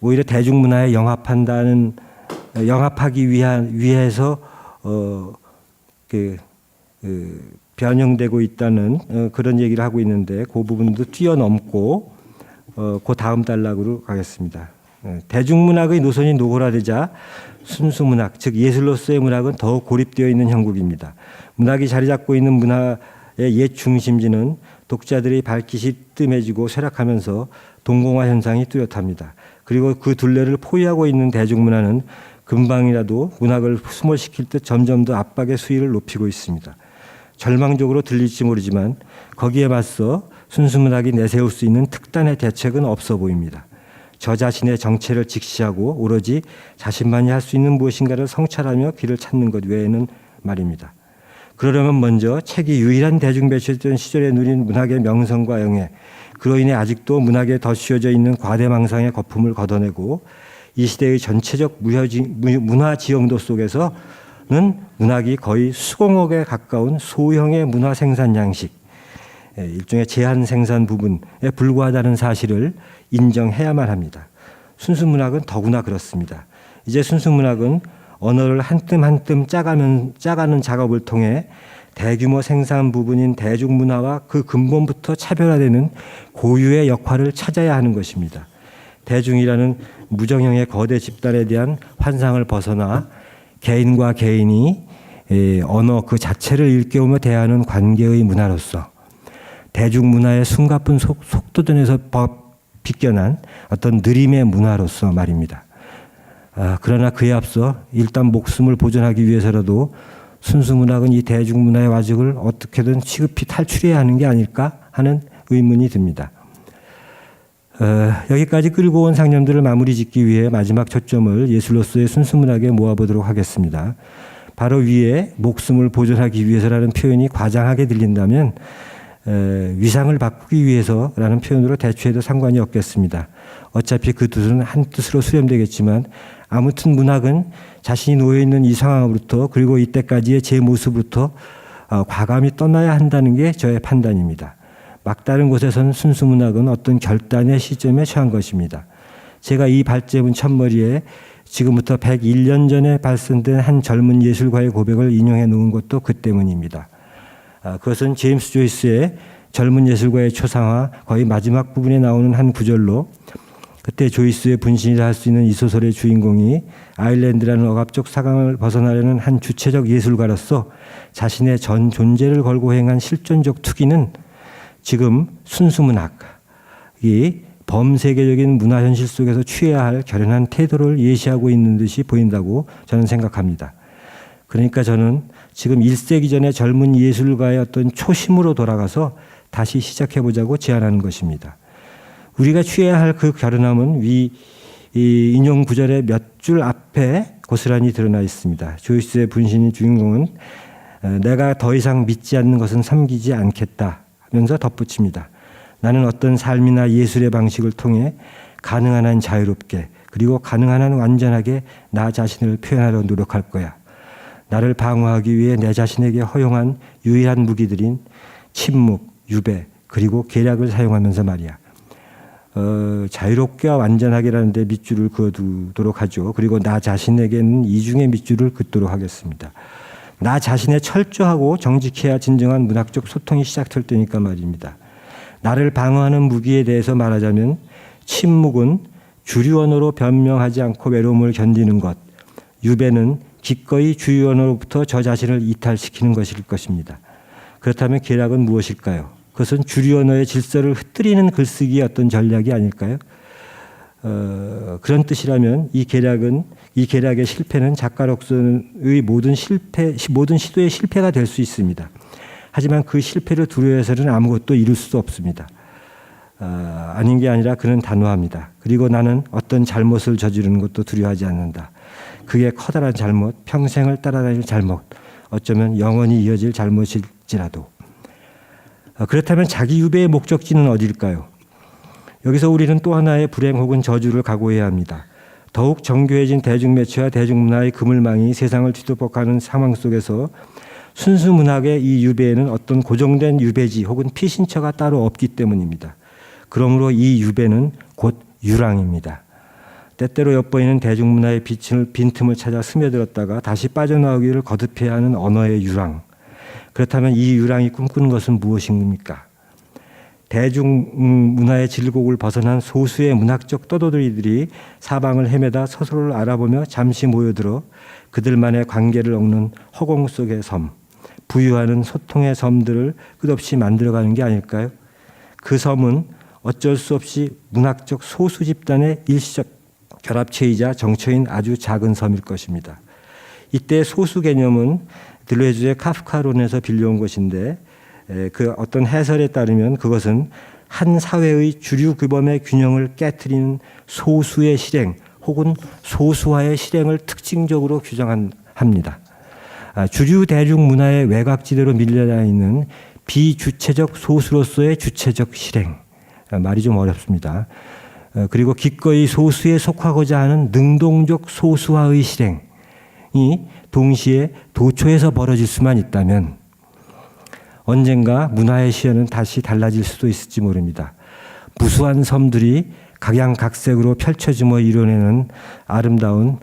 D: 오히려 대중문화에 영합하기 위해서 변형되고 있다는 그런 얘기를 하고 있는데 그 부분도 뛰어넘고 그 다음 단락으로 가겠습니다. 대중문학의 노선이 노골화되자 순수문학, 즉 예술로서의 문학은 더욱 고립되어 있는 형국입니다. 문학이 자리 잡고 있는 문화의 옛 중심지는 독자들의 발깃이 뜸해지고 쇠락하면서 동공화 현상이 뚜렷합니다. 그리고 그 둘레를 포위하고 있는 대중문화는 금방이라도 문학을 수몰시킬 듯 점점 더 압박의 수위를 높이고 있습니다. 절망적으로 들릴지 모르지만 거기에 맞서 순수문학이 내세울 수 있는 특단의 대책은 없어 보입니다. 저 자신의 정체를 직시하고 오로지 자신만이 할 수 있는 무엇인가를 성찰하며 길을 찾는 것 외에는 말입니다. 그러려면 먼저 책이 유일한 대중매체였던 시절에 누린 문학의 명성과 영예, 그로 인해 아직도 문학에 덧씌워져 있는 과대망상의 거품을 걷어내고 이 시대의 전체적 문화 지형도 속에서는 문학이 거의 수공업에 가까운 소형의 문화 생산 양식, 일종의 제한 생산 부분에 불과하다는 사실을 인정해야만 합니다. 순수문학은 더구나 그렇습니다. 이제 순수문학은 언어를 한 뜸 한 뜸 짜가는 작업을 통해 대규모 생산 부분인 대중문화와 그 근본부터 차별화되는 고유의 역할을 찾아야 하는 것입니다. 대중이라는 무정형의 거대 집단에 대한 환상을 벗어나 개인과 개인이 언어 그 자체를 일깨우며 대하는 관계의 문화로서 대중문화의 숨가쁜 속도전에서 비껴난 어떤 느림의 문화로서 말입니다. 그러나 그에 앞서 일단 목숨을 보존하기 위해서라도 순수문학은 이 대중문화의 와직을 어떻게든 시급히 탈출해야 하는 게 아닐까 하는 의문이 듭니다. 여기까지 끌고 온 상념들을 마무리 짓기 위해 마지막 초점을 예술로서의 순수문학에 모아보도록 하겠습니다. 바로 위에 목숨을 보존하기 위해서라는 표현이 과장하게 들린다면 위상을 바꾸기 위해서라는 표현으로 대체해도 상관이 없겠습니다. 어차피 그 뜻은 한 뜻으로 수렴되겠지만 아무튼 문학은 자신이 놓여있는 이 상황으로부터 그리고 이때까지의 제 모습으로부터 과감히 떠나야 한다는 게 저의 판단입니다. 막다른 곳에서는 순수문학은 어떤 결단의 시점에 처한 것입니다. 제가 이 발제문 첫머리에 지금부터 101년 전에 발생된 한 젊은 예술가의 고백을 인용해 놓은 것도 그 때문입니다. 그것은 제임스 조이스의 젊은 예술가의 초상화 거의 마지막 부분에 나오는 한 구절로 그때 조이스의 분신이라 할 수 있는 이 소설의 주인공이 아일랜드라는 억압적 사강을 벗어나려는 한 주체적 예술가로서 자신의 전 존재를 걸고 행한 실존적 투기는 지금 순수문학이 범세계적인 문화 현실 속에서 취해야 할 결연한 태도를 예시하고 있는 듯이 보인다고 저는 생각합니다. 그러니까 저는 지금 1세기 전의 젊은 예술가의 어떤 초심으로 돌아가서 다시 시작해보자고 제안하는 것입니다. 우리가 취해야 할 그 결연함은 이 인용 구절의 몇 줄 앞에 고스란히 드러나 있습니다. 조이스의 분신인 주인공은 내가 더 이상 믿지 않는 것은 섬기지 않겠다 하면서 덧붙입니다. 나는 어떤 삶이나 예술의 방식을 통해 가능한 한 자유롭게 그리고 가능한 한 완전하게 나 자신을 표현하려 노력할 거야. 나를 방어하기 위해 내 자신에게 허용한 유일한 무기들인 침묵, 유배, 그리고 계략을 사용하면서 말이야. 자유롭게와 완전하게라는 데 밑줄을 그어두도록 하죠. 그리고 나 자신에게는 이중의 밑줄을 긋도록 하겠습니다. 나 자신의 철저하고 정직해야 진정한 문학적 소통이 시작될 때니까 말입니다. 나를 방어하는 무기에 대해서 말하자면 침묵은 주류 언어로 변명하지 않고 외로움을 견디는 것, 유배는 기꺼이 주류 언어로부터 저 자신을 이탈시키는 것일 것입니다. 그렇다면 계략은 무엇일까요? 그것은 주류 언어의 질서를 흩뜨리는 글쓰기의 어떤 전략이 아닐까요? 그런 뜻이라면 이 계략의 실패는 작가로서의 모든 시도의 실패가 될 수 있습니다. 하지만 그 실패를 두려워해서는 아무것도 이룰 수 없습니다. 아닌 게 아니라 그는 단호합니다. 그리고 나는 어떤 잘못을 저지르는 것도 두려워하지 않는다. 그게 커다란 잘못, 평생을 따라다닐 잘못, 어쩌면 영원히 이어질 잘못일지라도. 그렇다면 자기 유배의 목적지는 어디일까요? 여기서 우리는 또 하나의 불행 혹은 저주를 각오해야 합니다. 더욱 정교해진 대중매체와 대중문화의 그물망이 세상을 뒤덮어가는 상황 속에서 순수문학의 이 유배에는 어떤 고정된 유배지 혹은 피신처가 따로 없기 때문입니다. 그러므로 이 유배는 곧 유랑입니다. 때때로 엿보이는 대중문화의 빈틈을 찾아 스며들었다가 다시 빠져나오기를 거듭해야 하는 언어의 유랑. 그렇다면 이 유랑이 꿈꾸는 것은 무엇입니까? 대중문화의 질곡을 벗어난 소수의 문학적 떠돌이들이 사방을 헤매다 서로를 알아보며 잠시 모여들어 그들만의 관계를 잇는 허공 속의 섬, 부유하는 소통의 섬들을 끝없이 만들어가는 게 아닐까요? 그 섬은 어쩔 수 없이 문학적 소수 집단의 일시적 결합체이자 정처인 아주 작은 섬일 것입니다. 이때 소수 개념은 들레주의 카프카론에서 빌려온 것인데 그 어떤 해설에 따르면 그것은 한 사회의 주류 규범의 균형을 깨트리는 소수의 실행 혹은 소수화의 실행을 특징적으로 규정합니다. 주류 대중문화의 외곽지대로 밀려나 있는 비주체적 소수로서의 주체적 실행. 말이 좀 어렵습니다. 그리고 기꺼이 소수에 속하고자 하는 능동적 소수화의 실행이 동시에 도처에서 벌어질 수만 있다면 언젠가 문화의 시야는 다시 달라질 수도 있을지 모릅니다. 무수한 섬들이 각양각색으로 펼쳐지며 이뤄내는 아름다운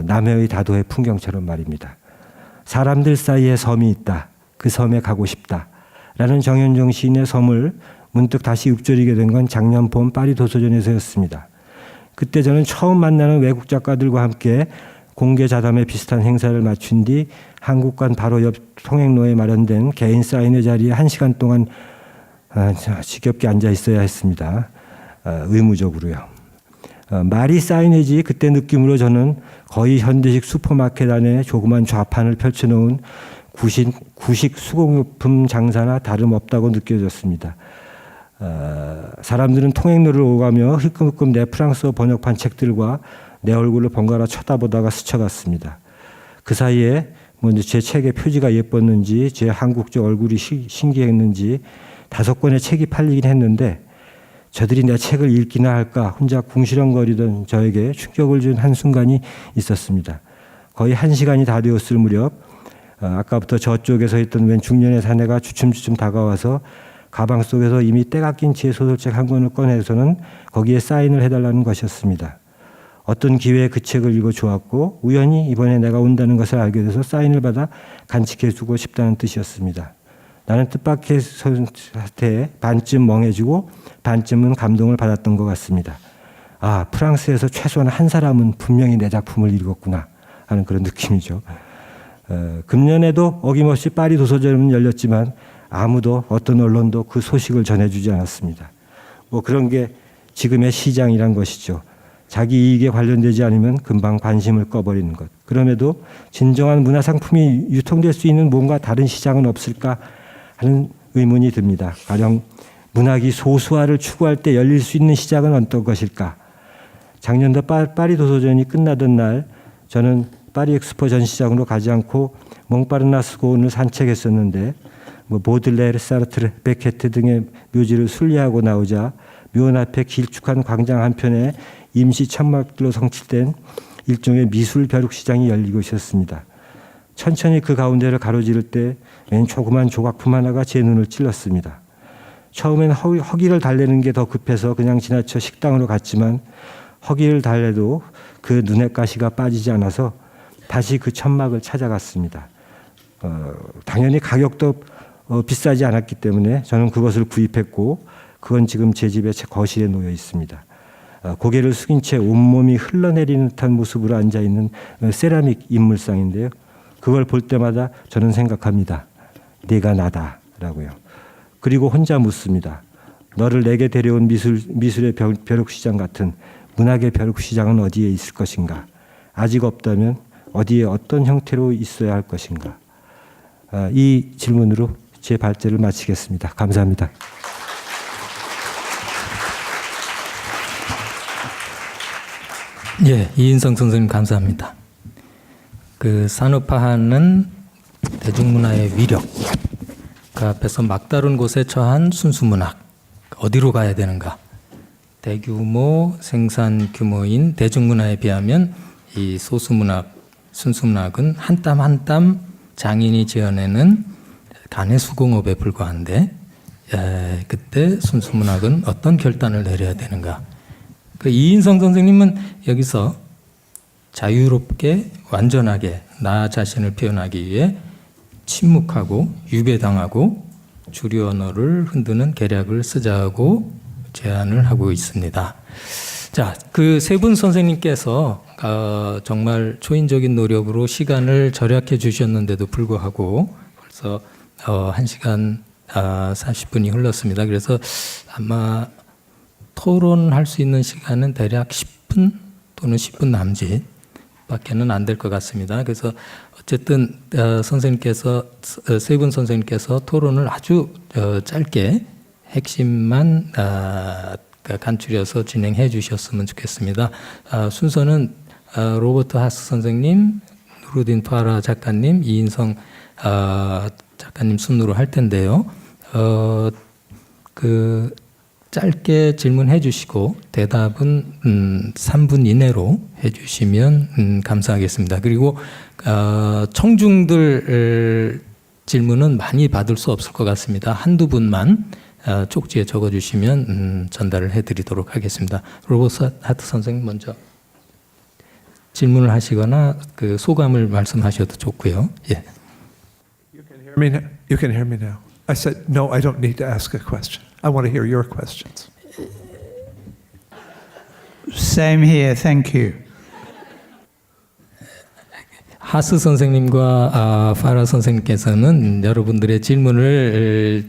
D: 남해의 다도의 풍경처럼 말입니다. 사람들 사이에 섬이 있다. 그 섬에 가고 싶다. 라는 정현종 시인의 섬을 문득 다시 읊조리게 된 건 작년 봄 파리 도서전에서였습니다. 그때 저는 처음 만나는 외국 작가들과 함께 공개 자담회 비슷한 행사를 마친 뒤 한국관 바로 옆 통행로에 마련된 개인 사인회 자리에 1시간 동안 지겹게 앉아 있어야 했습니다. 의무적으로요. 말이 사인회지 그때 느낌으로 저는 거의 현대식 슈퍼마켓 안에 조그만 좌판을 펼쳐놓은 구식 수공용품 장사나 다름없다고 느껴졌습니다. 사람들은 통행로를 오가며 흘끔흘끔 내 프랑스어 번역판 책들과 내 얼굴을 번갈아 쳐다보다가 스쳐갔습니다. 그 사이에 먼저 제 책의 표지가 예뻤는지 제 한국적 얼굴이 신기했는지 5권의 책이 팔리긴 했는데 저들이 내 책을 읽기나 할까 혼자 궁시렁거리던 저에게 충격을 준 한순간이 있었습니다. 거의 1시간이 다 되었을 무렵 아까부터 저쪽에 서 있던 웬 중년의 사내가 주춤주춤 다가와서 가방 속에서 이미 때가 낀 제 소설책 한 권을 꺼내서는 거기에 사인을 해달라는 것이었습니다. 어떤 기회에 그 책을 읽어 좋았고 우연히 이번에 내가 온다는 것을 알게 돼서 사인을 받아 간직해두고 싶다는 뜻이었습니다. 나는 뜻밖의 사태에 반쯤 멍해지고 반쯤은 감동을 받았던 것 같습니다. 아, 프랑스에서 최소한 한 사람은 분명히 내 작품을 읽었구나 하는 그런 느낌이죠. 금년에도 어김없이 파리 도서전은 열렸지만 아무도 어떤 언론도 그 소식을 전해주지 않았습니다. 뭐 그런 게 지금의 시장이란 것이죠. 자기 이익에 관련되지 않으면 금방 관심을 꺼버리는 것. 그럼에도 진정한 문화상품이 유통될 수 있는 뭔가 다른 시장은 없을까 하는 의문이 듭니다. 가령 문학이 소수화를 추구할 때 열릴 수 있는 시장은 어떤 것일까? 작년도 파리 도서전이 끝나던 날 저는 파리 엑스포 전시장으로 가지 않고 몽파르나스 고원을 산책했었는데 보들레르, 사르트르, 베케트 등의 묘지를 순례하고 나오자 묘원 앞에 길쭉한 광장 한편에 임시 천막들로 성칠된 일종의 미술 벼룩시장이 열리고 있었습니다. 천천히 그 가운데를 가로지를 때 웬 조그만 조각품 하나가 제 눈을 찔렀습니다. 처음엔 허기를 달래는 게 더 급해서 그냥 지나쳐 식당으로 갔지만 허기를 달래도 그 눈의 가시가 빠지지 않아서 다시 그 천막을 찾아갔습니다. 당연히 가격도 비싸지 않았기 때문에 저는 그것을 구입했고 그건 지금 제 집의 거실에 놓여 있습니다. 고개를 숙인 채 온몸이 흘러내리는 듯한 모습으로 앉아있는 세라믹 인물상인데요. 그걸 볼 때마다 저는 생각합니다. 네가 나다라고요. 그리고 혼자 묻습니다. 너를 내게 데려온 미술의 벼룩시장 같은 문학의 벼룩시장은 어디에 있을 것인가? 아직 없다면 어디에 어떤 형태로 있어야 할 것인가? 이 질문으로 제 발제를 마치겠습니다. 감사합니다.
A: 예, 이인성 선생님 감사합니다. 그 산업화하는 대중문화의 위력, 그 앞에서 막다른 곳에 처한 순수문학, 어디로 가야 되는가? 대규모 생산 규모인 대중문화에 비하면 이 소수문학, 순수문학은 한 땀 한 땀 장인이 지어내는 간의 수공업에 불과한데 그때 순수문학은 어떤 결단을 내려야 되는가? 그 이인성 선생님은 여기서 자유롭게 완전하게 나 자신을 표현하기 위해 침묵하고 유배당하고 주류 언어를 흔드는 계략을 쓰자고 제안을 하고 있습니다. 자, 그 세 분 선생님께서 정말 초인적인 노력으로 시간을 절약해 주셨는데도 불구하고 벌써 1시간 40분이 흘렀습니다. 그래서 아마 토론할 수 있는 시간은 대략 10분 또는 10분 남짓 밖에는 안 될 것 같습니다. 그래서 어쨌든 선생님께서 세 분 선생님께서 토론을 아주 짧게 핵심만 간추려서 진행해 주셨으면 좋겠습니다. 순서는 로버트 하스 선생님, 누르딘 파라 작가님, 이인성 작가님 순으로 할 텐데요. 그 짧게 질문해 주시고 대답은 3분 이내로 해 주시면 감사하겠습니다. 그리고 청중들 질문은 많이 받을 수 없을 것 같습니다. 한두 분만 쪽지에 적어 주시면 전달을 해 드리도록 하겠습니다. 로버트 하트 선생님 먼저 질문을 하시거나 그 소감을 말씀하셔도 좋고요. 예.
B: You can hear me now. I said, no, I don't need to ask a question. I want to hear your questions.
C: Same here, thank you.
A: 하스 선생님과 파라 선생님께서는 여러분들의 질문을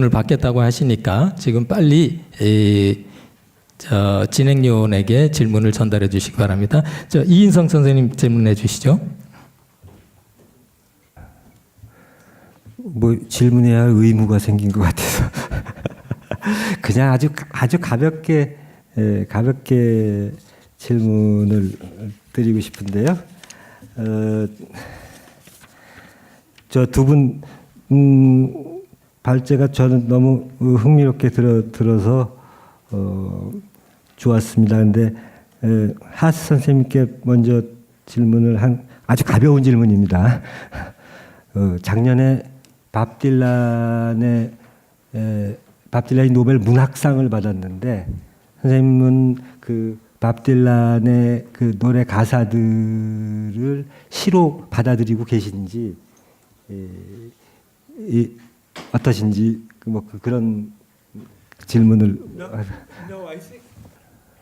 A: 받겠다고 하시니까 지금 빨리 진행요원에게 질문을 전달해 주시기 바랍니다. 이인성 선생님 질문해 주시죠.
D: 뭐 질문해야 할 의무가 생긴 것 같아서 그냥 아주 가볍게 질문을 드리고 싶은데요. 저 두 분 발제가 저는 너무 흥미롭게 들어서 좋았습니다. 근데 하스 선생님께 먼저 질문을 한 아주 가벼운 질문입니다. 작년에 밥 딜란이 노벨 문학상을 받았는데 선생님은 밥 딜란의 그 노래 가사들을 시로 받아들이고 계신지 어떠신지 그런 질문을.
B: No,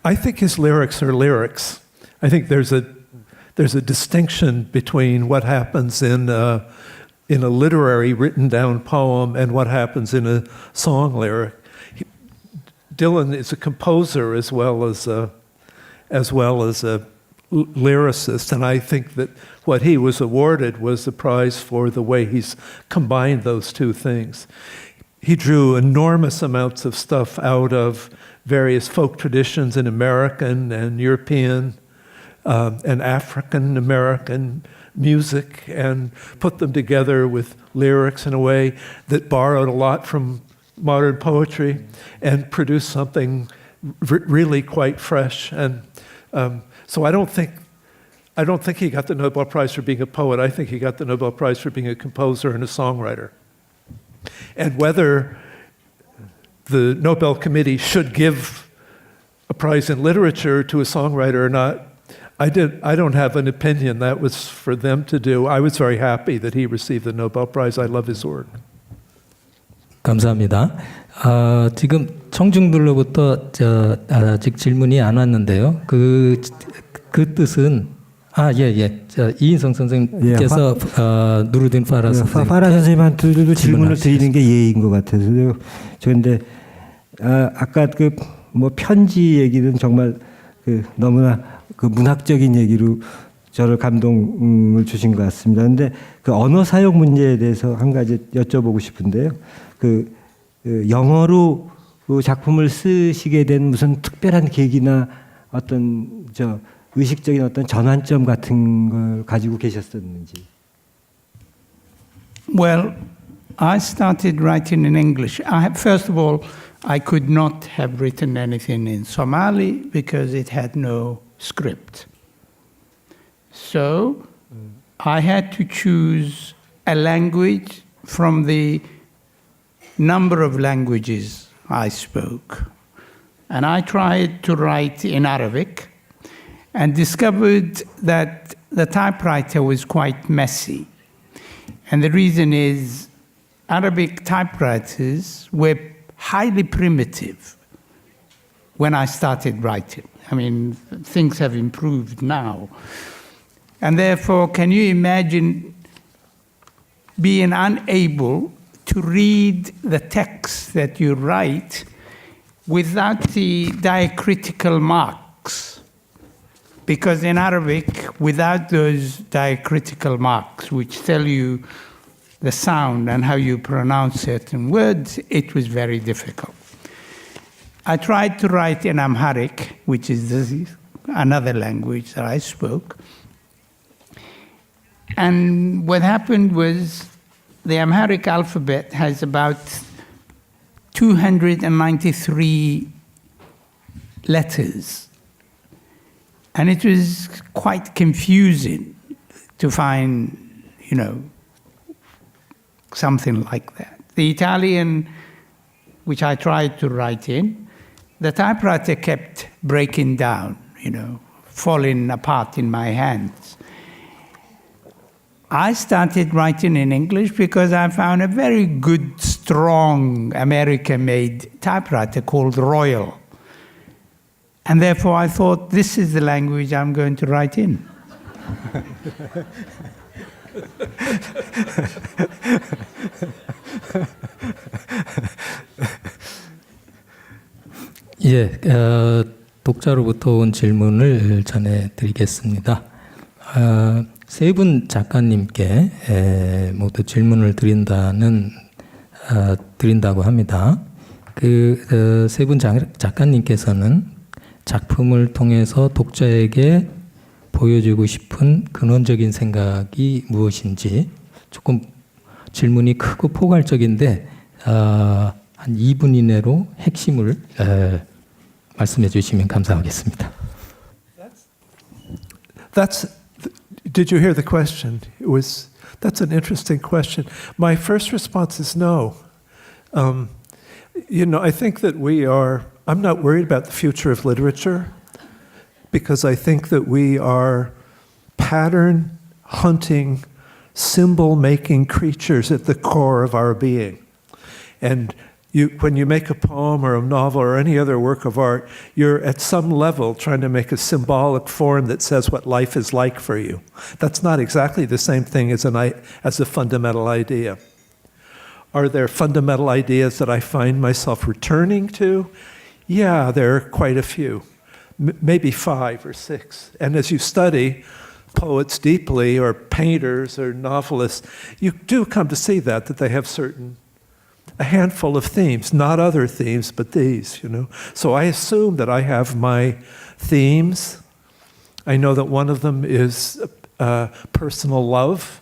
B: I think his lyrics are lyrics. I think there's a distinction between what happens in a literary written down poem and what happens in a song lyric. Dylan is a composer as well as a lyricist, and I think that what he was awarded was the prize for the way he's combined those two things. He drew enormous amounts of stuff out of various folk traditions in American and European and African American music and put them together with lyrics in a way that borrowed a lot from modern poetry and produced something really quite fresh. And so I don't think he got the Nobel Prize for being a poet. I think he got the Nobel Prize for being a composer and a songwriter. And whether the Nobel Committee should give a prize in literature to a songwriter or not, I don't have an opinion. That was for them to do. I was very happy that he received the Nobel Prize. I love his work.
A: 감사합니다. 지금 청중들로부터 아직 질문이 안 왔는데요. 그 뜻은 이인성 선생님께서 누르딘 파라 선생님.
D: 파라 선생님한테도 질문을 드리는 게 예의인 것 같아서요. 그런데 아까 뭐 편지 얘기는 정말 너무나 문학적인 얘기로 저를 감동을 주신 것 같습니다. 그런데 언어 사용 문제에 대해서 한 가지 여쭤보고 싶은데요. 영어로 작품을 쓰시게 된 무슨 특별한 계기나 어떤 의식적인 어떤 전환점 같은 걸 가지고 계셨었는지.
C: Well, I started writing in English. First of all, I could not have written anything in Somali because it had no script. So I had to choose a language from the number of languages I spoke. And I tried to write in Arabic and discovered that the typewriter was quite messy. And the reason is Arabic typewriters were highly primitive when I started writing. I mean, things have improved now. And therefore, can you imagine being unable to read the text that you write without the diacritical marks? Because in Arabic, without those diacritical marks, which tell you the sound and how you pronounce certain words, it was very difficult. I tried to write in Amharic, which is another language that I spoke. And what happened was the Amharic alphabet has about 293 letters. And it was quite confusing to find, something like that. The Italian, which I tried to write in, the typewriter kept breaking down, falling apart in my hands. I started writing in English because I found a very good strong American-made typewriter called Royal. And therefore I thought, this is the language I'm going to write in.
A: 예, 독자로부터 온 질문을 전해드리겠습니다. 세 분 작가님께 모두 질문을 드린다고 합니다. 그 세 분 작가님께서는 작품을 통해서 독자에게 보여주고 싶은 근원적인 생각이 무엇인지, 조금 질문이 크고 포괄적인데 한 2분 이내로 핵심을 말씀해 주시면 감사하겠습니다.
B: Did you hear the question? That's an interesting question. My first response is no. I think that I'm not worried about the future of literature, because I think that we are pattern hunting, symbol making creatures at the core of our being. And when you make a poem or a novel or any other work of art, you're at some level trying to make a symbolic form that says what life is like for you. That's not exactly the same thing as a fundamental idea. Are there fundamental ideas that I find myself returning to? Yeah, there are quite a few, maybe 5 or 6. And as you study poets deeply, or painters or novelists, you do come to see that they have a handful of themes, not other themes, but these, So I assume that I have my themes. I know that one of them is personal love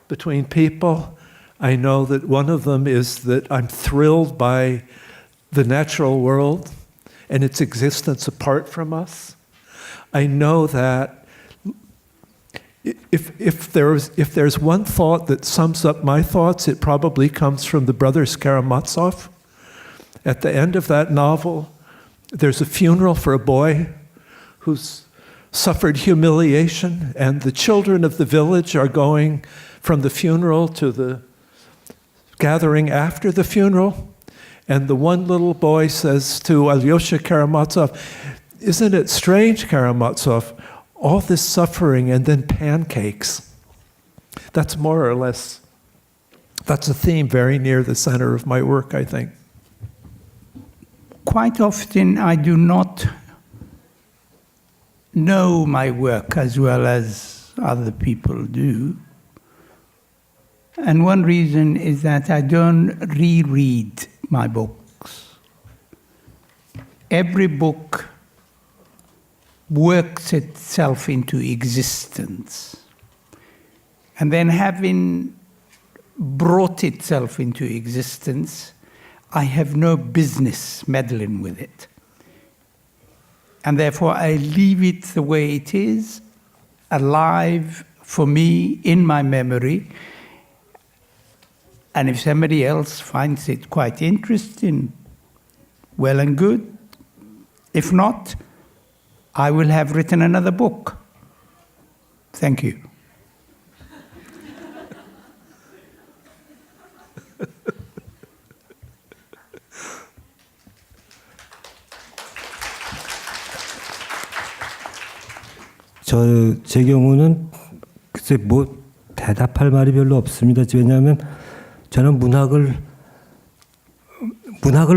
B: between people. I know that one of them is that I'm thrilled by the natural world and its existence apart from us. I know that if there's one thought that sums up my thoughts, it probably comes from the brothers Karamazov. At the end of that novel, there's a funeral for a boy who's suffered humiliation, and the children of the village are going from the funeral to the gathering after the funeral. And the one little boy says to Alyosha Karamazov, "Isn't it strange, Karamazov? All this suffering and then pancakes." That's more or less, that's a theme very near the center of my work, I think.
C: Quite often I do not know my work as well as other people do. And one reason is that I don't reread my books. Every book works itself into existence. And then, having brought itself into existence, I have no business meddling with it. And therefore I leave it the way it is, alive for me in my memory. And if somebody else finds it quite interesting, well and good. If not, I will have written another book. Thank you.
D: 제 경우는 글쎄 대답할 말이 별로 없습니다. 왜냐하면 저는 문학을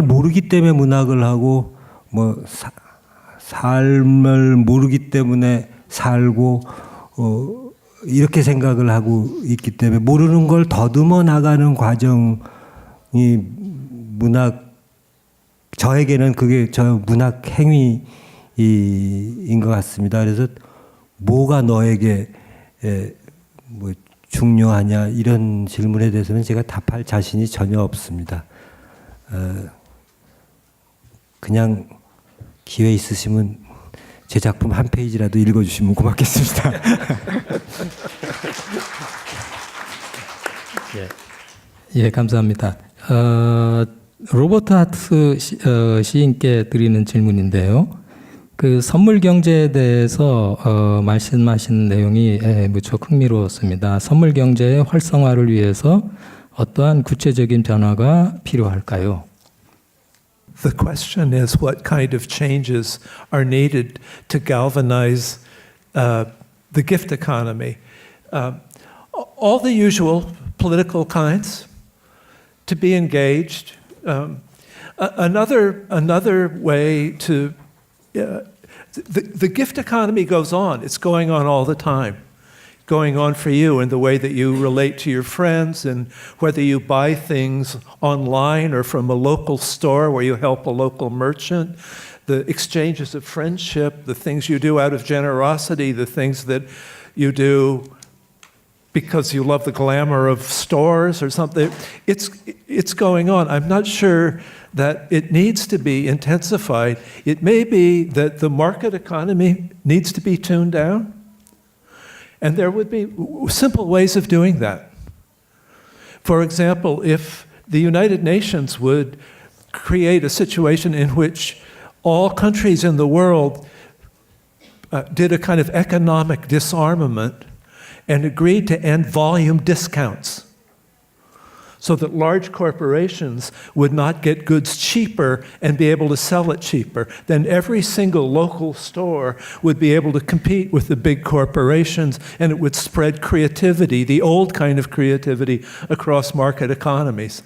D: 모르기 때문에 문학을 하고, 삶을 모르기 때문에 살고, 이렇게 생각을 하고 있기 때문에 모르는 걸 더듬어 나가는 과정이 저에게는 그게 저 문학 행위인 것 같습니다. 그래서 뭐가 너에게 중요하냐 이런 질문에 대해서는 제가 답할 자신이 전혀 없습니다. 그냥 기회 있으시면 제 작품 한 페이지라도 읽어주시면 고맙겠습니다.
A: 예, 감사합니다. 로버트 하트 시인께 드리는 질문인데요. 그 선물 경제에 대해서 말씀하신 내용이 무척 흥미로웠습니다. 선물 경제의 활성화를 위해서 어떠한 구체적인 변화가 필요할까요?
B: The question is what kind of changes are needed to galvanize the gift economy. All the usual political kinds, to be engaged. Another way to, the gift economy goes on. It's going on all the time. Going on for you in the way that you relate to your friends and whether you buy things online or from a local store where you help a local merchant, the exchanges of friendship, the things you do out of generosity, the things that you do because you love the glamour of stores or something. It's going on. I'm not sure that it needs to be intensified. It may be that the market economy needs to be tuned down. And there would be simple ways of doing that. For example, if the United Nations would create a situation in which all countries in the world did a kind of economic disarmament and agreed to end volume discounts so that large corporations would not get goods cheaper and be able to sell it cheaper, then every single local store would be able to compete with the big corporations, and it would spread creativity, the old kind of creativity, across market economies.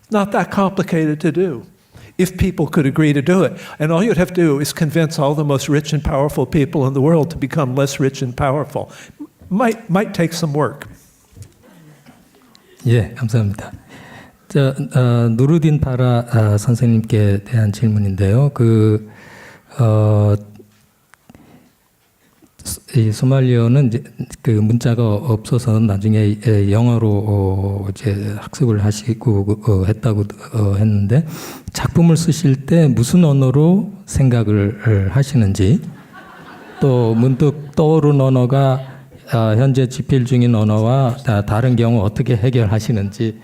B: It's not that complicated to do if people could agree to do it. And all you'd have to do is convince all the most rich and powerful people in the world to become less rich and powerful. Might take some work.
A: 예, 감사합니다. 누르딘 파라 선생님께 대한 질문인데요. 이 소말리어는 이제 그 문자가 없어서 나중에 영어로 이제 학습을 하시고 했다고 했는데 작품을 쓰실 때 무슨 언어로 생각을 하시는지 또 문득 떠오른 언어가 현재 집필 중인 언어와 다른 경우 어떻게 해결하시는지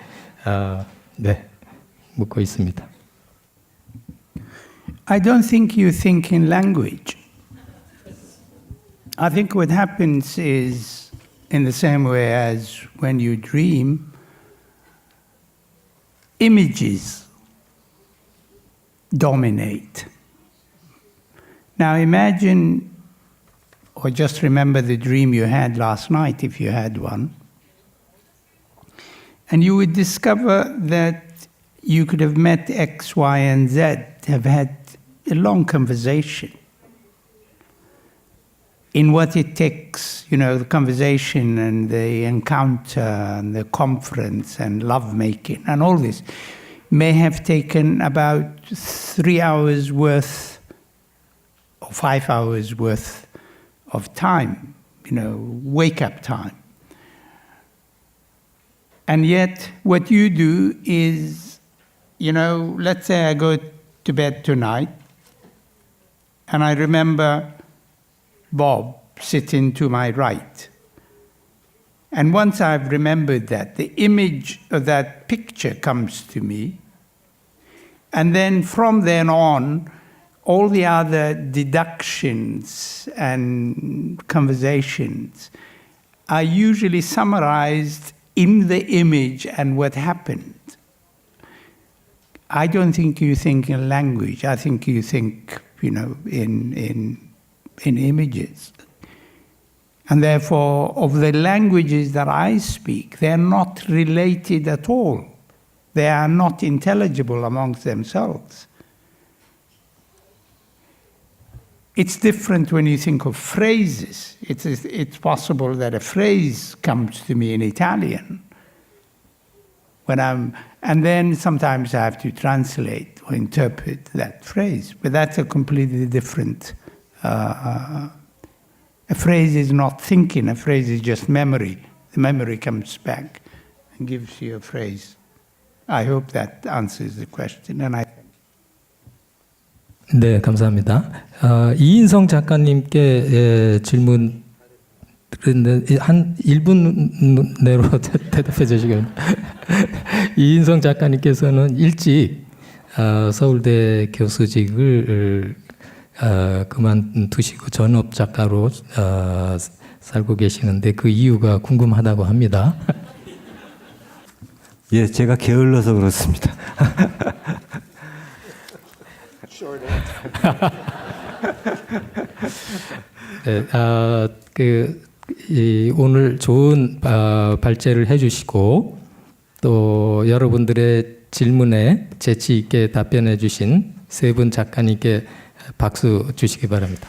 A: 네, 묻고 있습니다.
C: I don't think you think in language. I think what happens is, in the same way as when you dream, images dominate. Now imagine, or just remember the dream you had last night, if you had one, and you would discover that you could have met X, Y, and Z, have had a long conversation. In what it takes, the conversation and the encounter and the conference and lovemaking and all this may have taken about 3 hours worth or 5 hours worth of time, wake-up time. And yet, what you do is, let's say I go to bed tonight, and I remember Bob sitting to my right. And once I've remembered that, the image of that picture comes to me, and then from then on, all the other deductions and conversations are usually summarized in the image and what happened. I don't think you think in language. I think you think, in images. And therefore, of the languages that I speak, they're not related at all. They are not intelligible amongst themselves. It's different when you think of phrases. It's possible that a phrase comes to me in Italian and then sometimes I have to translate or interpret that phrase. But that's a completely different. A phrase is not thinking. A phrase is just memory. The memory comes back and gives you a phrase. I hope that answers the question.
A: 네, 감사합니다. 이인성 작가님께 질문 드렸는데 한 1분 내로 대답해 주시겠습니다. 이인성 작가님께서는 일찍 서울대 교수직을 그만두시고 전업 작가로 살고 계시는데 그 이유가 궁금하다고 합니다.
D: 예, 제가 게을러서 그렇습니다.
A: 네, 오늘 좋은 발제를 해주시고 또 여러분들의 질문에 재치 있게 답변해 주신 세 분 작가님께 박수 주시기 바랍니다.